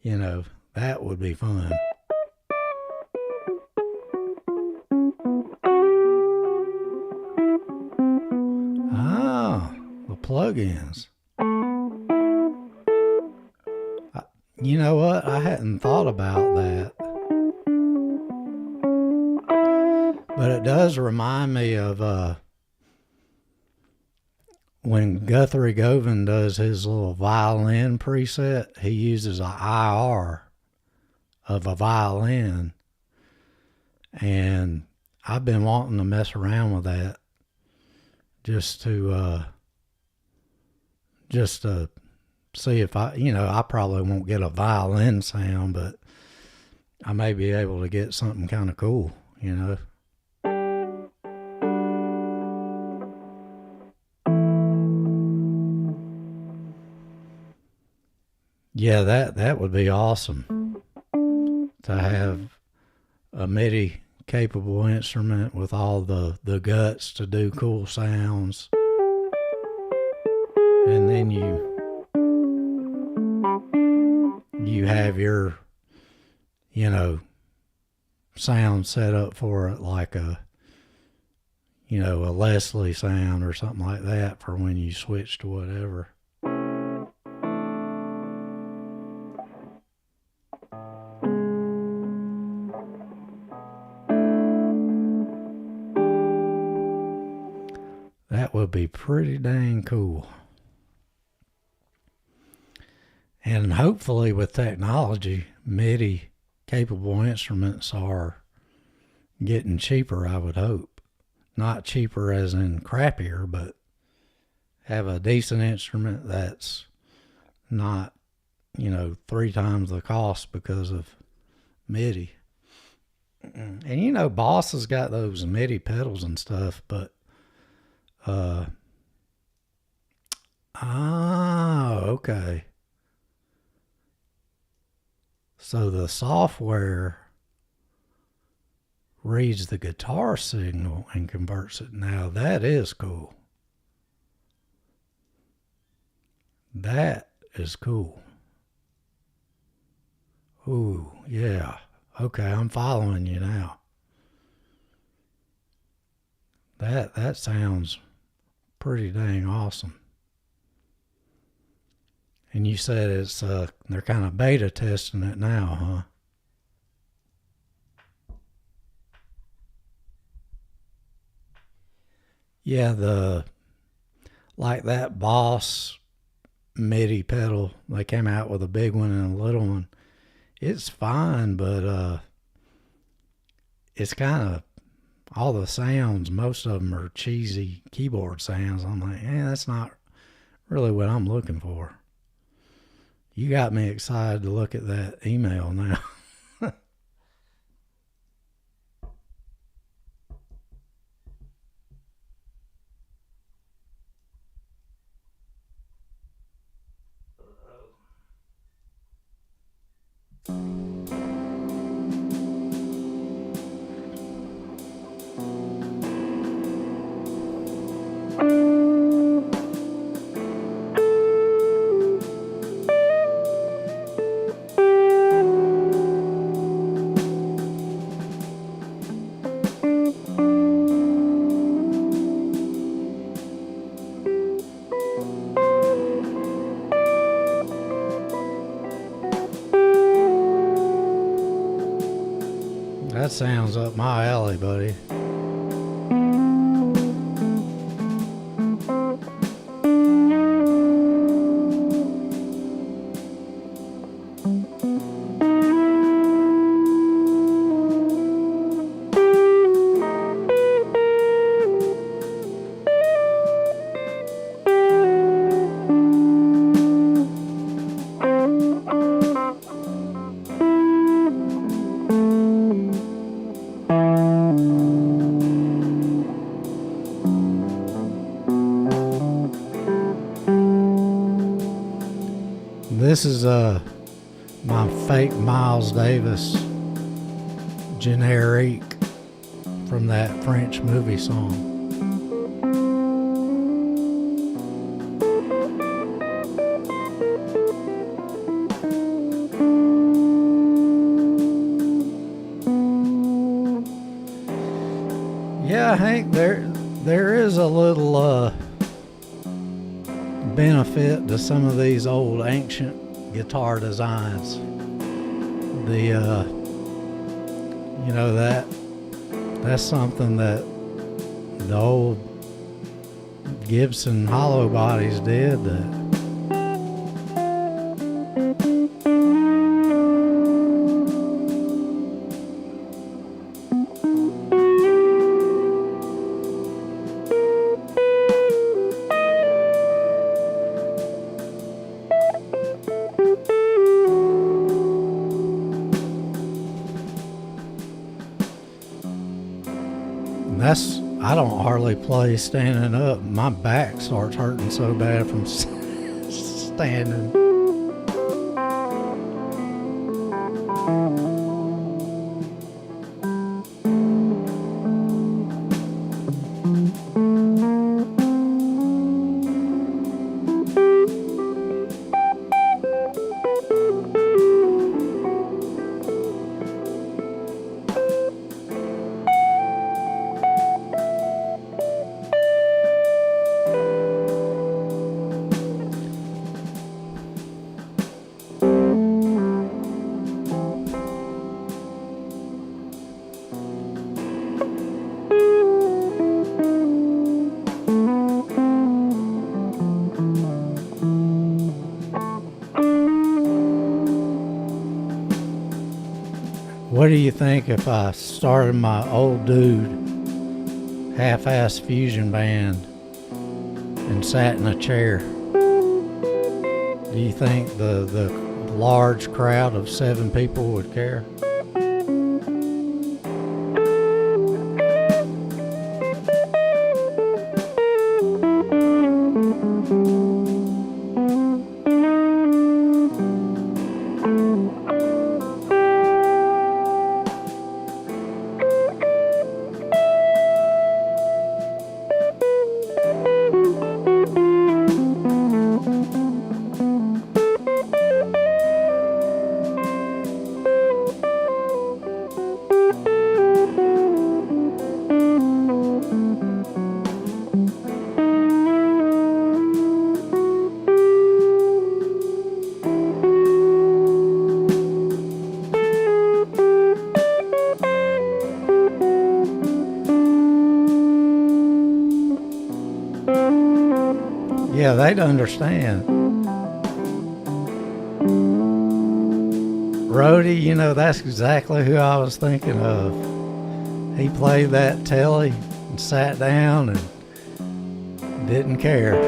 you know, that would be fun. Ah, the plugins. You know what? I hadn't thought about that. But it does remind me of when Guthrie Govan does his little violin preset, he uses an IR of a violin. And I've been wanting to mess around with that just to see if I probably won't get a violin sound, but I may be able to get something kind of cool, you know. Yeah, that would be awesome to have a MIDI capable instrument with all the guts to do cool sounds. And then you have your, you know, sound set up for it like a, you know, a Leslie sound or something like that for when you switch to whatever. That would be pretty dang cool. And hopefully with technology, MIDI capable instruments are getting cheaper, I would hope. Not cheaper as in crappier, but have a decent instrument that's not, you know, 3 times the cost because of MIDI. And you know, Boss has got those MIDI pedals and stuff, but okay. So the software reads the guitar signal and converts it. Now that is cool. That is cool. Ooh, yeah. Okay, I'm following you now. That sounds pretty dang awesome. And you said it's they're kind of beta testing it now, huh? Yeah, like that Boss MIDI pedal, they came out with a big one and a little one. It's fine, but it's kind of all the sounds, most of them are cheesy keyboard sounds. I'm like, that's not really what I'm looking for. You got me excited to look at that email now. That sounds up my alley, buddy. This is my fake Miles Davis generic from that French movie song. Yeah, Hank, there is a little benefit to some of these old ancient guitar designs. That's something that the old Gibson hollow bodies did. I don't hardly play standing up. My back starts hurting so bad from standing. What do you think if I started my old dude half-ass fusion band and sat in a chair? Do you think the large crowd of 7 people would care? Yeah, they'd understand. Rhodey, that's exactly who I was thinking of. He played that telly and sat down and didn't care.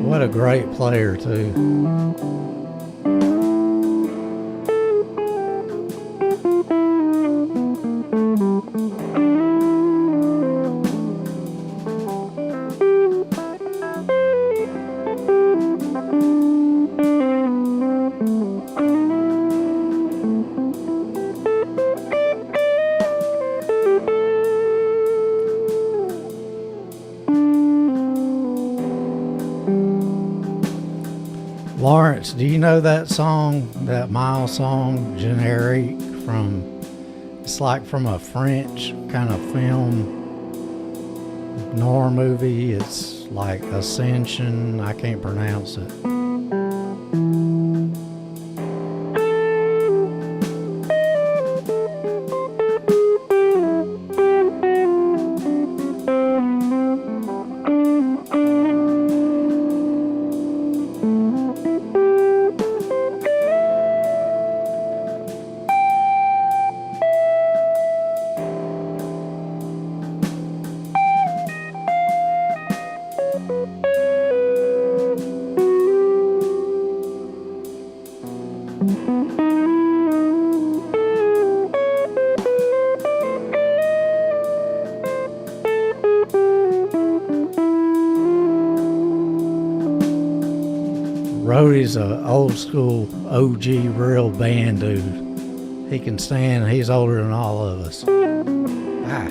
What a great player, too. Lawrence, do you know that song, that Miles song, Generique, from, it's like from a French kind of film noir movie. It's like Ascension, I can't pronounce it. Rhodey's a old school OG real band dude. He can stand, he's older than all of us. Ah.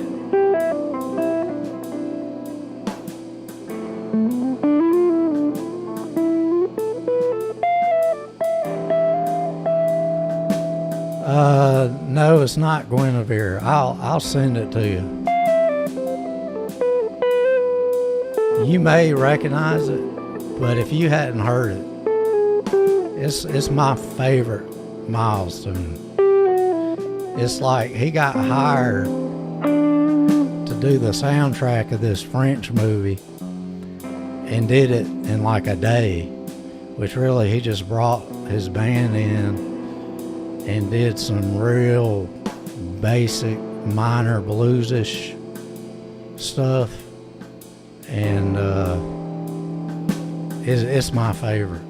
No, it's not Guinevere. I'll send it to you. You may recognize it, but if you hadn't heard it, it's my favorite Miles tune. It's like he got hired to do the soundtrack of this French movie and did it in like a day, which really he just brought his band in and did some real basic minor bluesish stuff, and it's my favorite.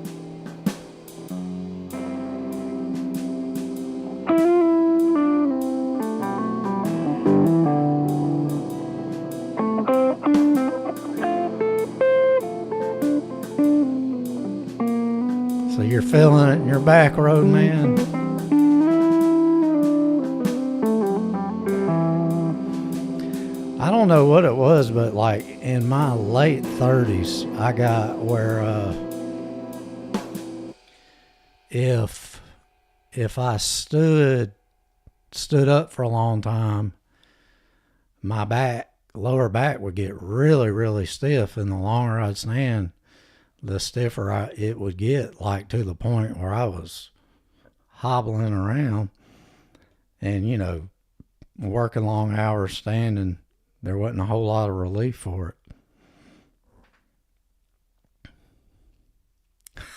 So you're feeling it in your back, road man? I don't know what it was, but like in my late 30s, I got where if I stood up for a long time, my lower back would get really, really stiff, and the longer I'd stand, the stiffer it would get, like to the point where I was hobbling around and, you know, working long hours standing. There wasn't a whole lot of relief for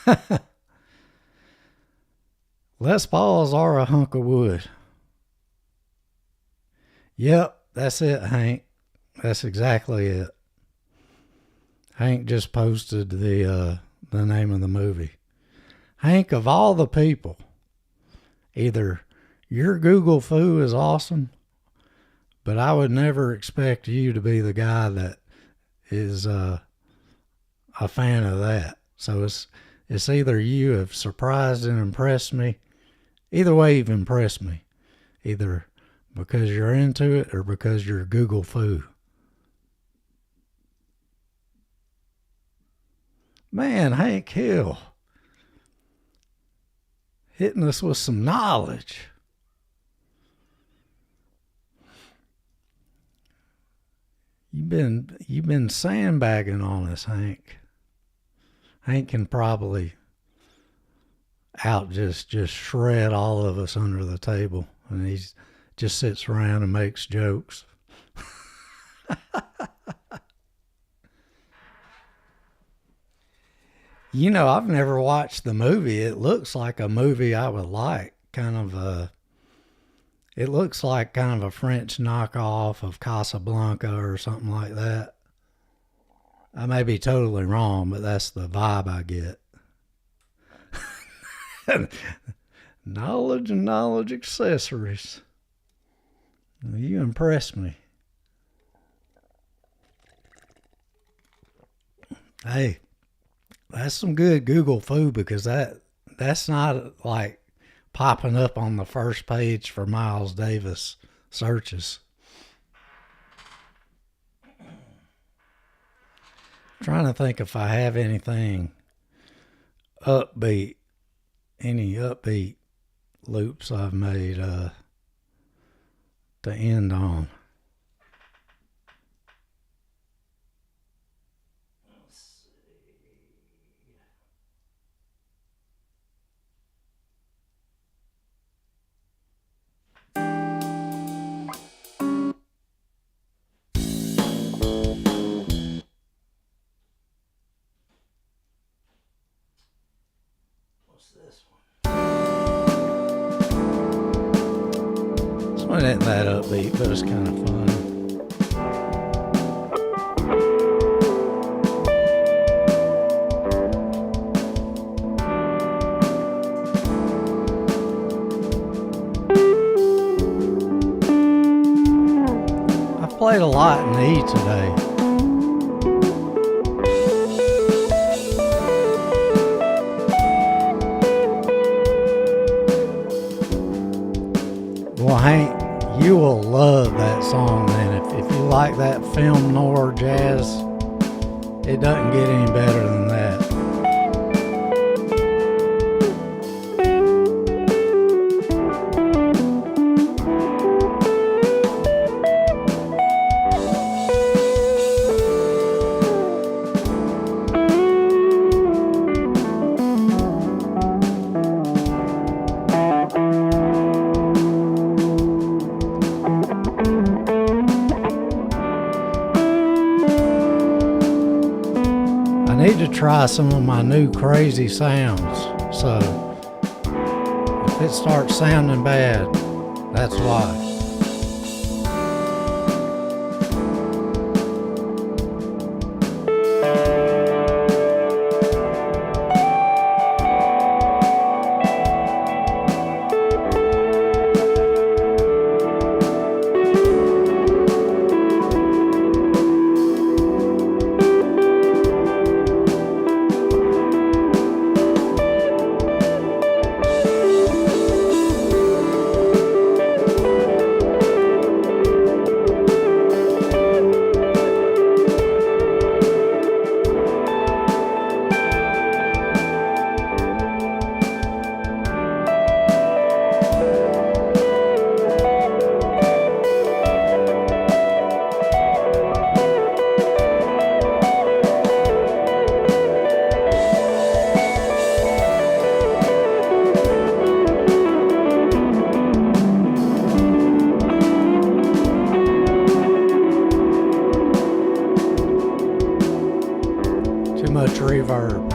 it. Les Pauls are a hunk of wood. Yep, that's it, Hank. That's exactly it. Hank just posted the name of the movie. Hank, of all the people, either your Google foo is awesome, but I would never expect you to be the guy that is a fan of that. So it's either you have surprised and impressed me. Either way, you've impressed me. Either because you're into it or because you're Google foo. Man, Hank Hill hitting us with some knowledge. You've been sandbagging on us, Hank. Hank can probably just shred all of us under the table, and he just sits around and makes jokes. You know, I've never watched the movie. It looks like a movie I would like. It looks like kind of a French knockoff of Casablanca or something like that. I may be totally wrong, but that's the vibe I get. Knowledge and knowledge accessories. You impress me. Hey, that's some good Google food because that's not like popping up on the first page for Miles Davis searches. Trying to think if I have anything upbeat, any upbeat loops I've made to end on. This one isn't that upbeat, but it's kind of fun. I've played a lot in E today. Well, Hank, you will love that song, man. If you like that film noir jazz, it doesn't get any better than that. I need to try some of my new crazy sounds, so if it starts sounding bad, that's why. Too much reverb.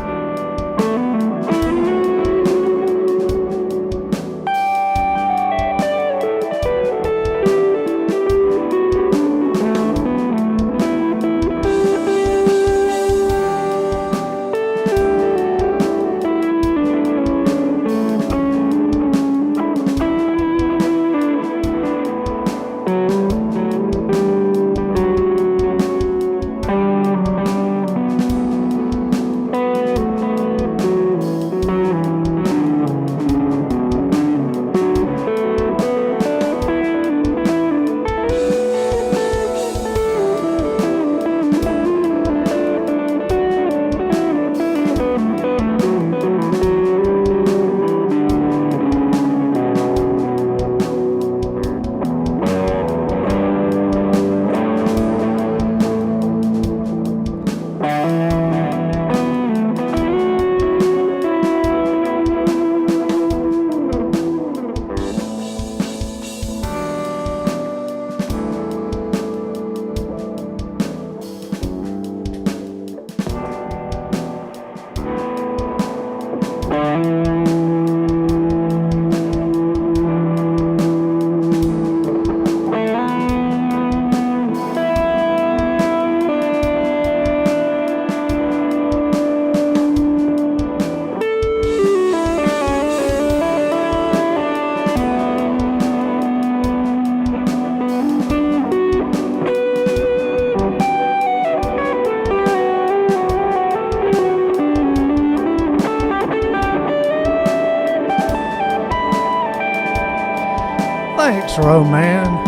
Thanks, Roman.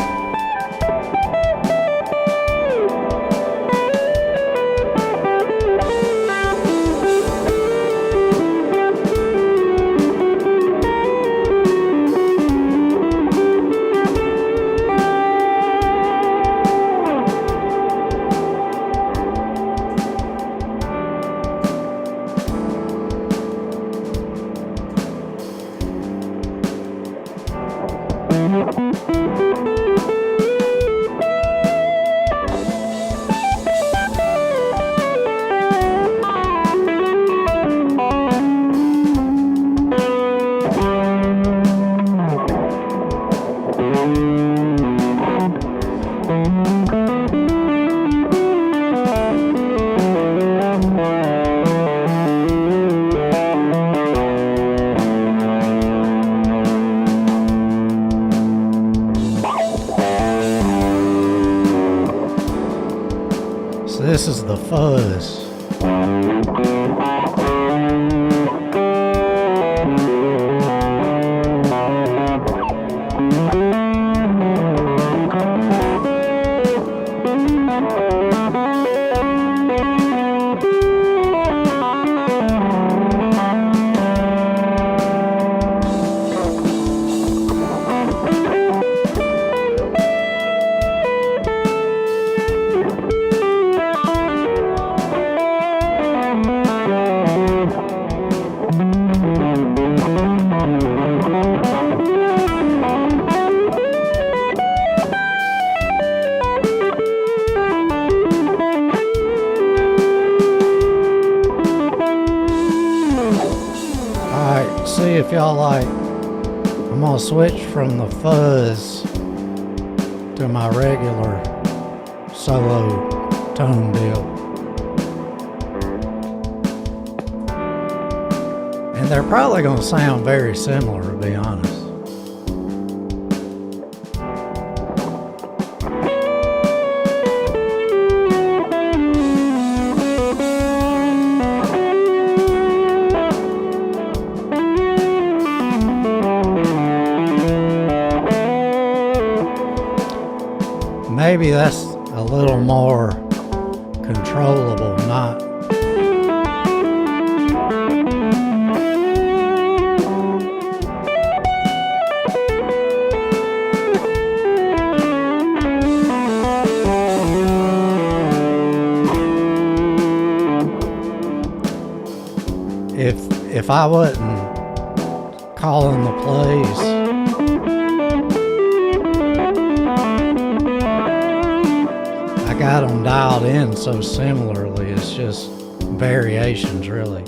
So this is the fuzz. See if y'all like. I'm gonna switch from the fuzz to my regular solo tone deal, and they're probably gonna sound very similar, to be honest. Maybe that's a little more controllable, not if I wasn't calling the plays. Got them dialed in so similarly, it's just variations, really.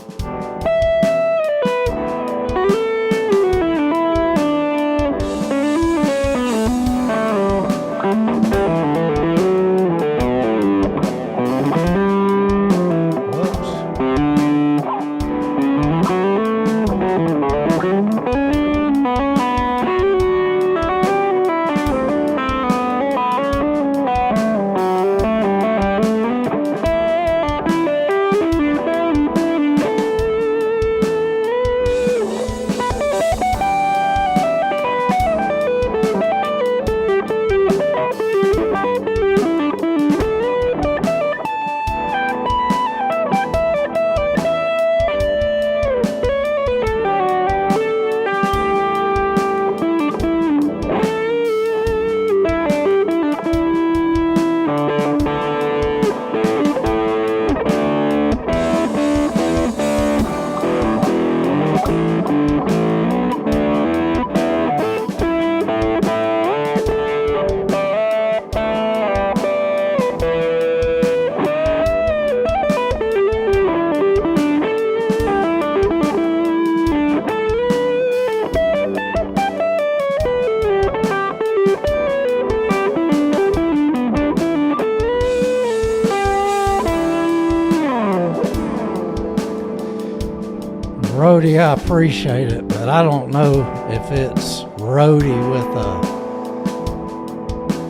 Roadie, I appreciate it, but I don't know if it's Roadie with a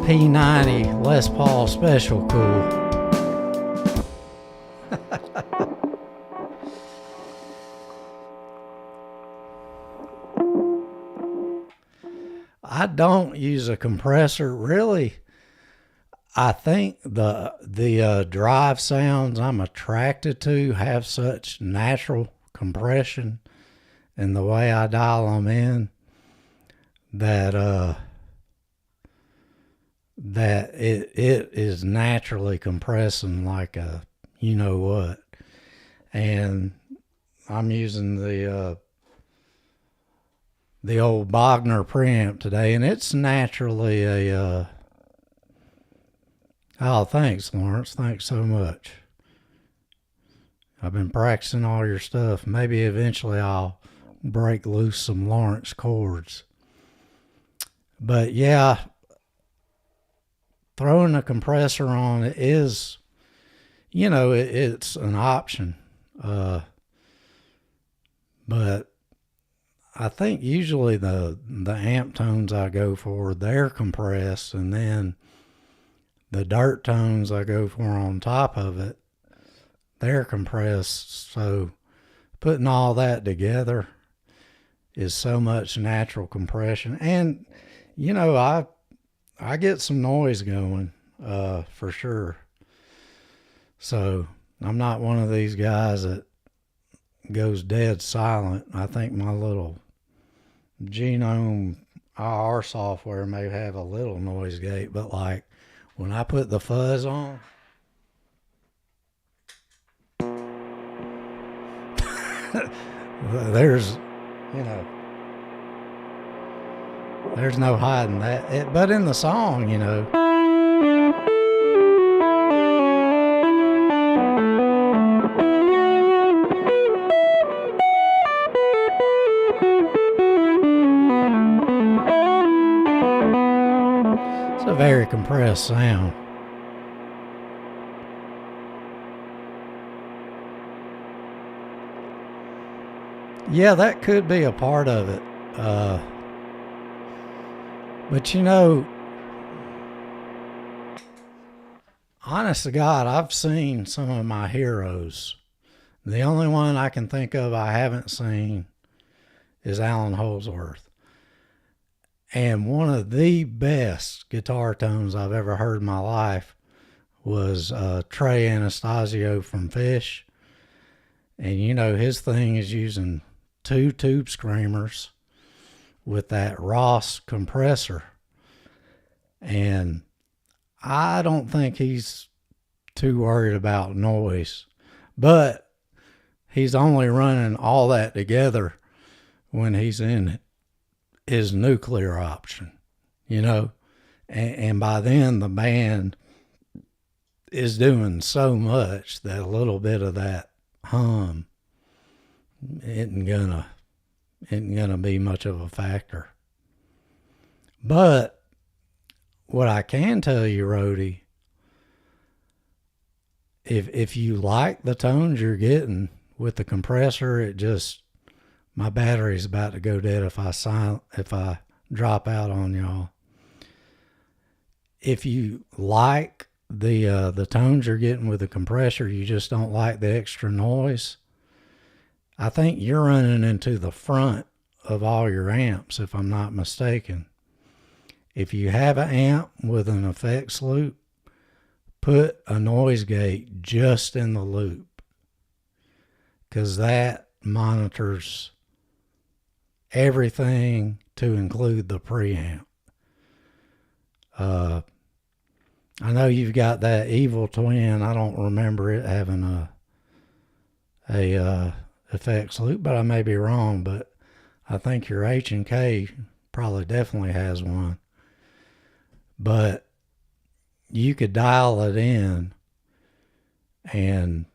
P90 Les Paul Special Cool. I don't use a compressor really. I think the drive sounds I'm attracted to have such natural compression and the way I dial them in that that it is naturally compressing like a you know what. And I'm using the old Bogner preamp today, and it's naturally a oh, thanks, Lawrence. Thanks so much. I've been practicing all your stuff. Maybe eventually I'll break loose some Lawrence chords. But yeah, throwing a compressor on it is, it's an option. But I think usually the amp tones I go for, they're compressed, and then the dirt tones I go for on top of it, they're compressed. So putting all that together is so much natural compression. And, I get some noise going, for sure. So I'm not one of these guys that goes dead silent. I think my little Genome IR software may have a little noise gate, but like when I put the fuzz on, there's, there's no hiding that. But in the song, it's a very compressed sound. Yeah, that could be a part of it. But honest to God, I've seen some of my heroes. The only one I can think of I haven't seen is Allan Holdsworth. And one of the best guitar tones I've ever heard in my life was Trey Anastasio from Phish. And his thing is using 2 tube screamers with that Ross compressor. And I don't think he's too worried about noise, but he's only running all that together when he's in his nuclear option, and by then the band is doing so much that a little bit of that hum isn't gonna be much of a factor. But what I can tell you, Rody, if you like the tones you're getting with the compressor, my battery's about to go dead if I drop out on y'all. If you like the tones you're getting with the compressor, you just don't like the extra noise, I think you're running into the front of all your amps, if I'm not mistaken. If you have an amp with an effects loop, put a noise gate just in the loop, because that monitors everything to include the preamp. I know you've got that Evil Twin. I don't remember it having a effects loop, but I may be wrong. But I think your H&K probably definitely has one. But you could dial it in and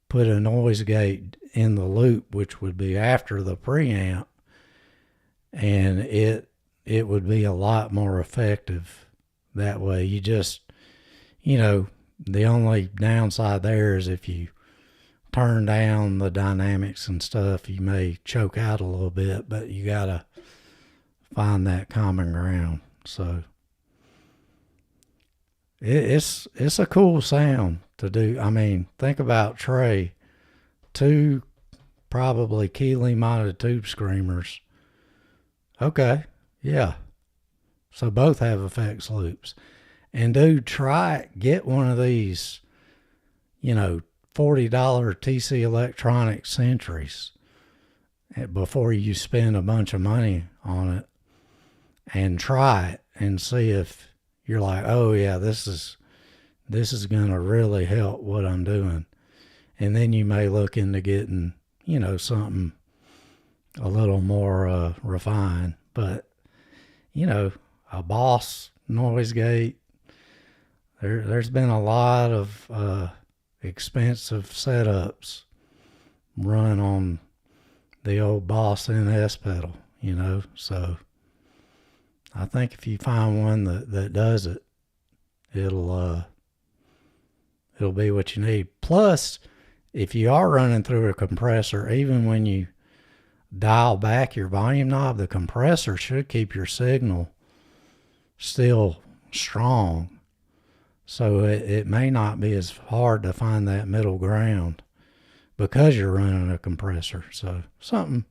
put a noise gate in the loop, which would be after the preamp, and it would be a lot more effective that way. You just, the only downside there is if you turn down the dynamics and stuff, you may choke out a little bit, but you gotta find that common ground. So it's a cool sound to do. I mean, think about Trey, 2 probably Keeley mounted tube screamers. Okay, Yeah. So both have effects loops. And dude, try it. Get one of these, $40 TC Electronics Centuries before you spend a bunch of money on it, and try it and see if you're like, oh yeah, this is gonna really help what I'm doing. And then you may look into getting, something a little more refined. But, a Boss noise gate, there's been a lot of expensive setups run on the old Boss NS pedal, So I think if you find one that does it, it'll be what you need. Plus, if you are running through a compressor, even when you dial back your volume knob, the compressor should keep your signal still strong. So it may not be as hard to find that middle ground because you're running a compressor. So something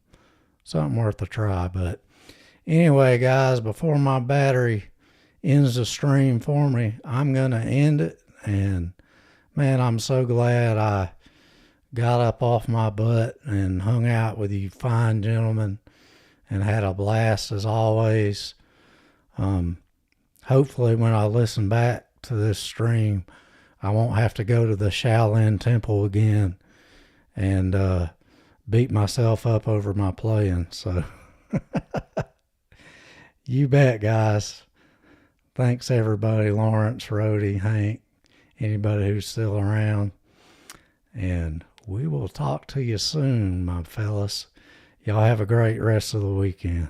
worth a try. But anyway, guys, before my battery ends the stream for me, I'm going to end it. And man, I'm so glad I got up off my butt and hung out with you fine gentlemen and had a blast as always. Hopefully when I listen back to this stream, I won't have to go to the Shaolin Temple again and beat myself up over my playing. So you bet, guys. Thanks everybody, Lawrence, Rody, Hank, anybody who's still around. And we will talk to you soon, my fellas. Y'all have a great rest of the weekend.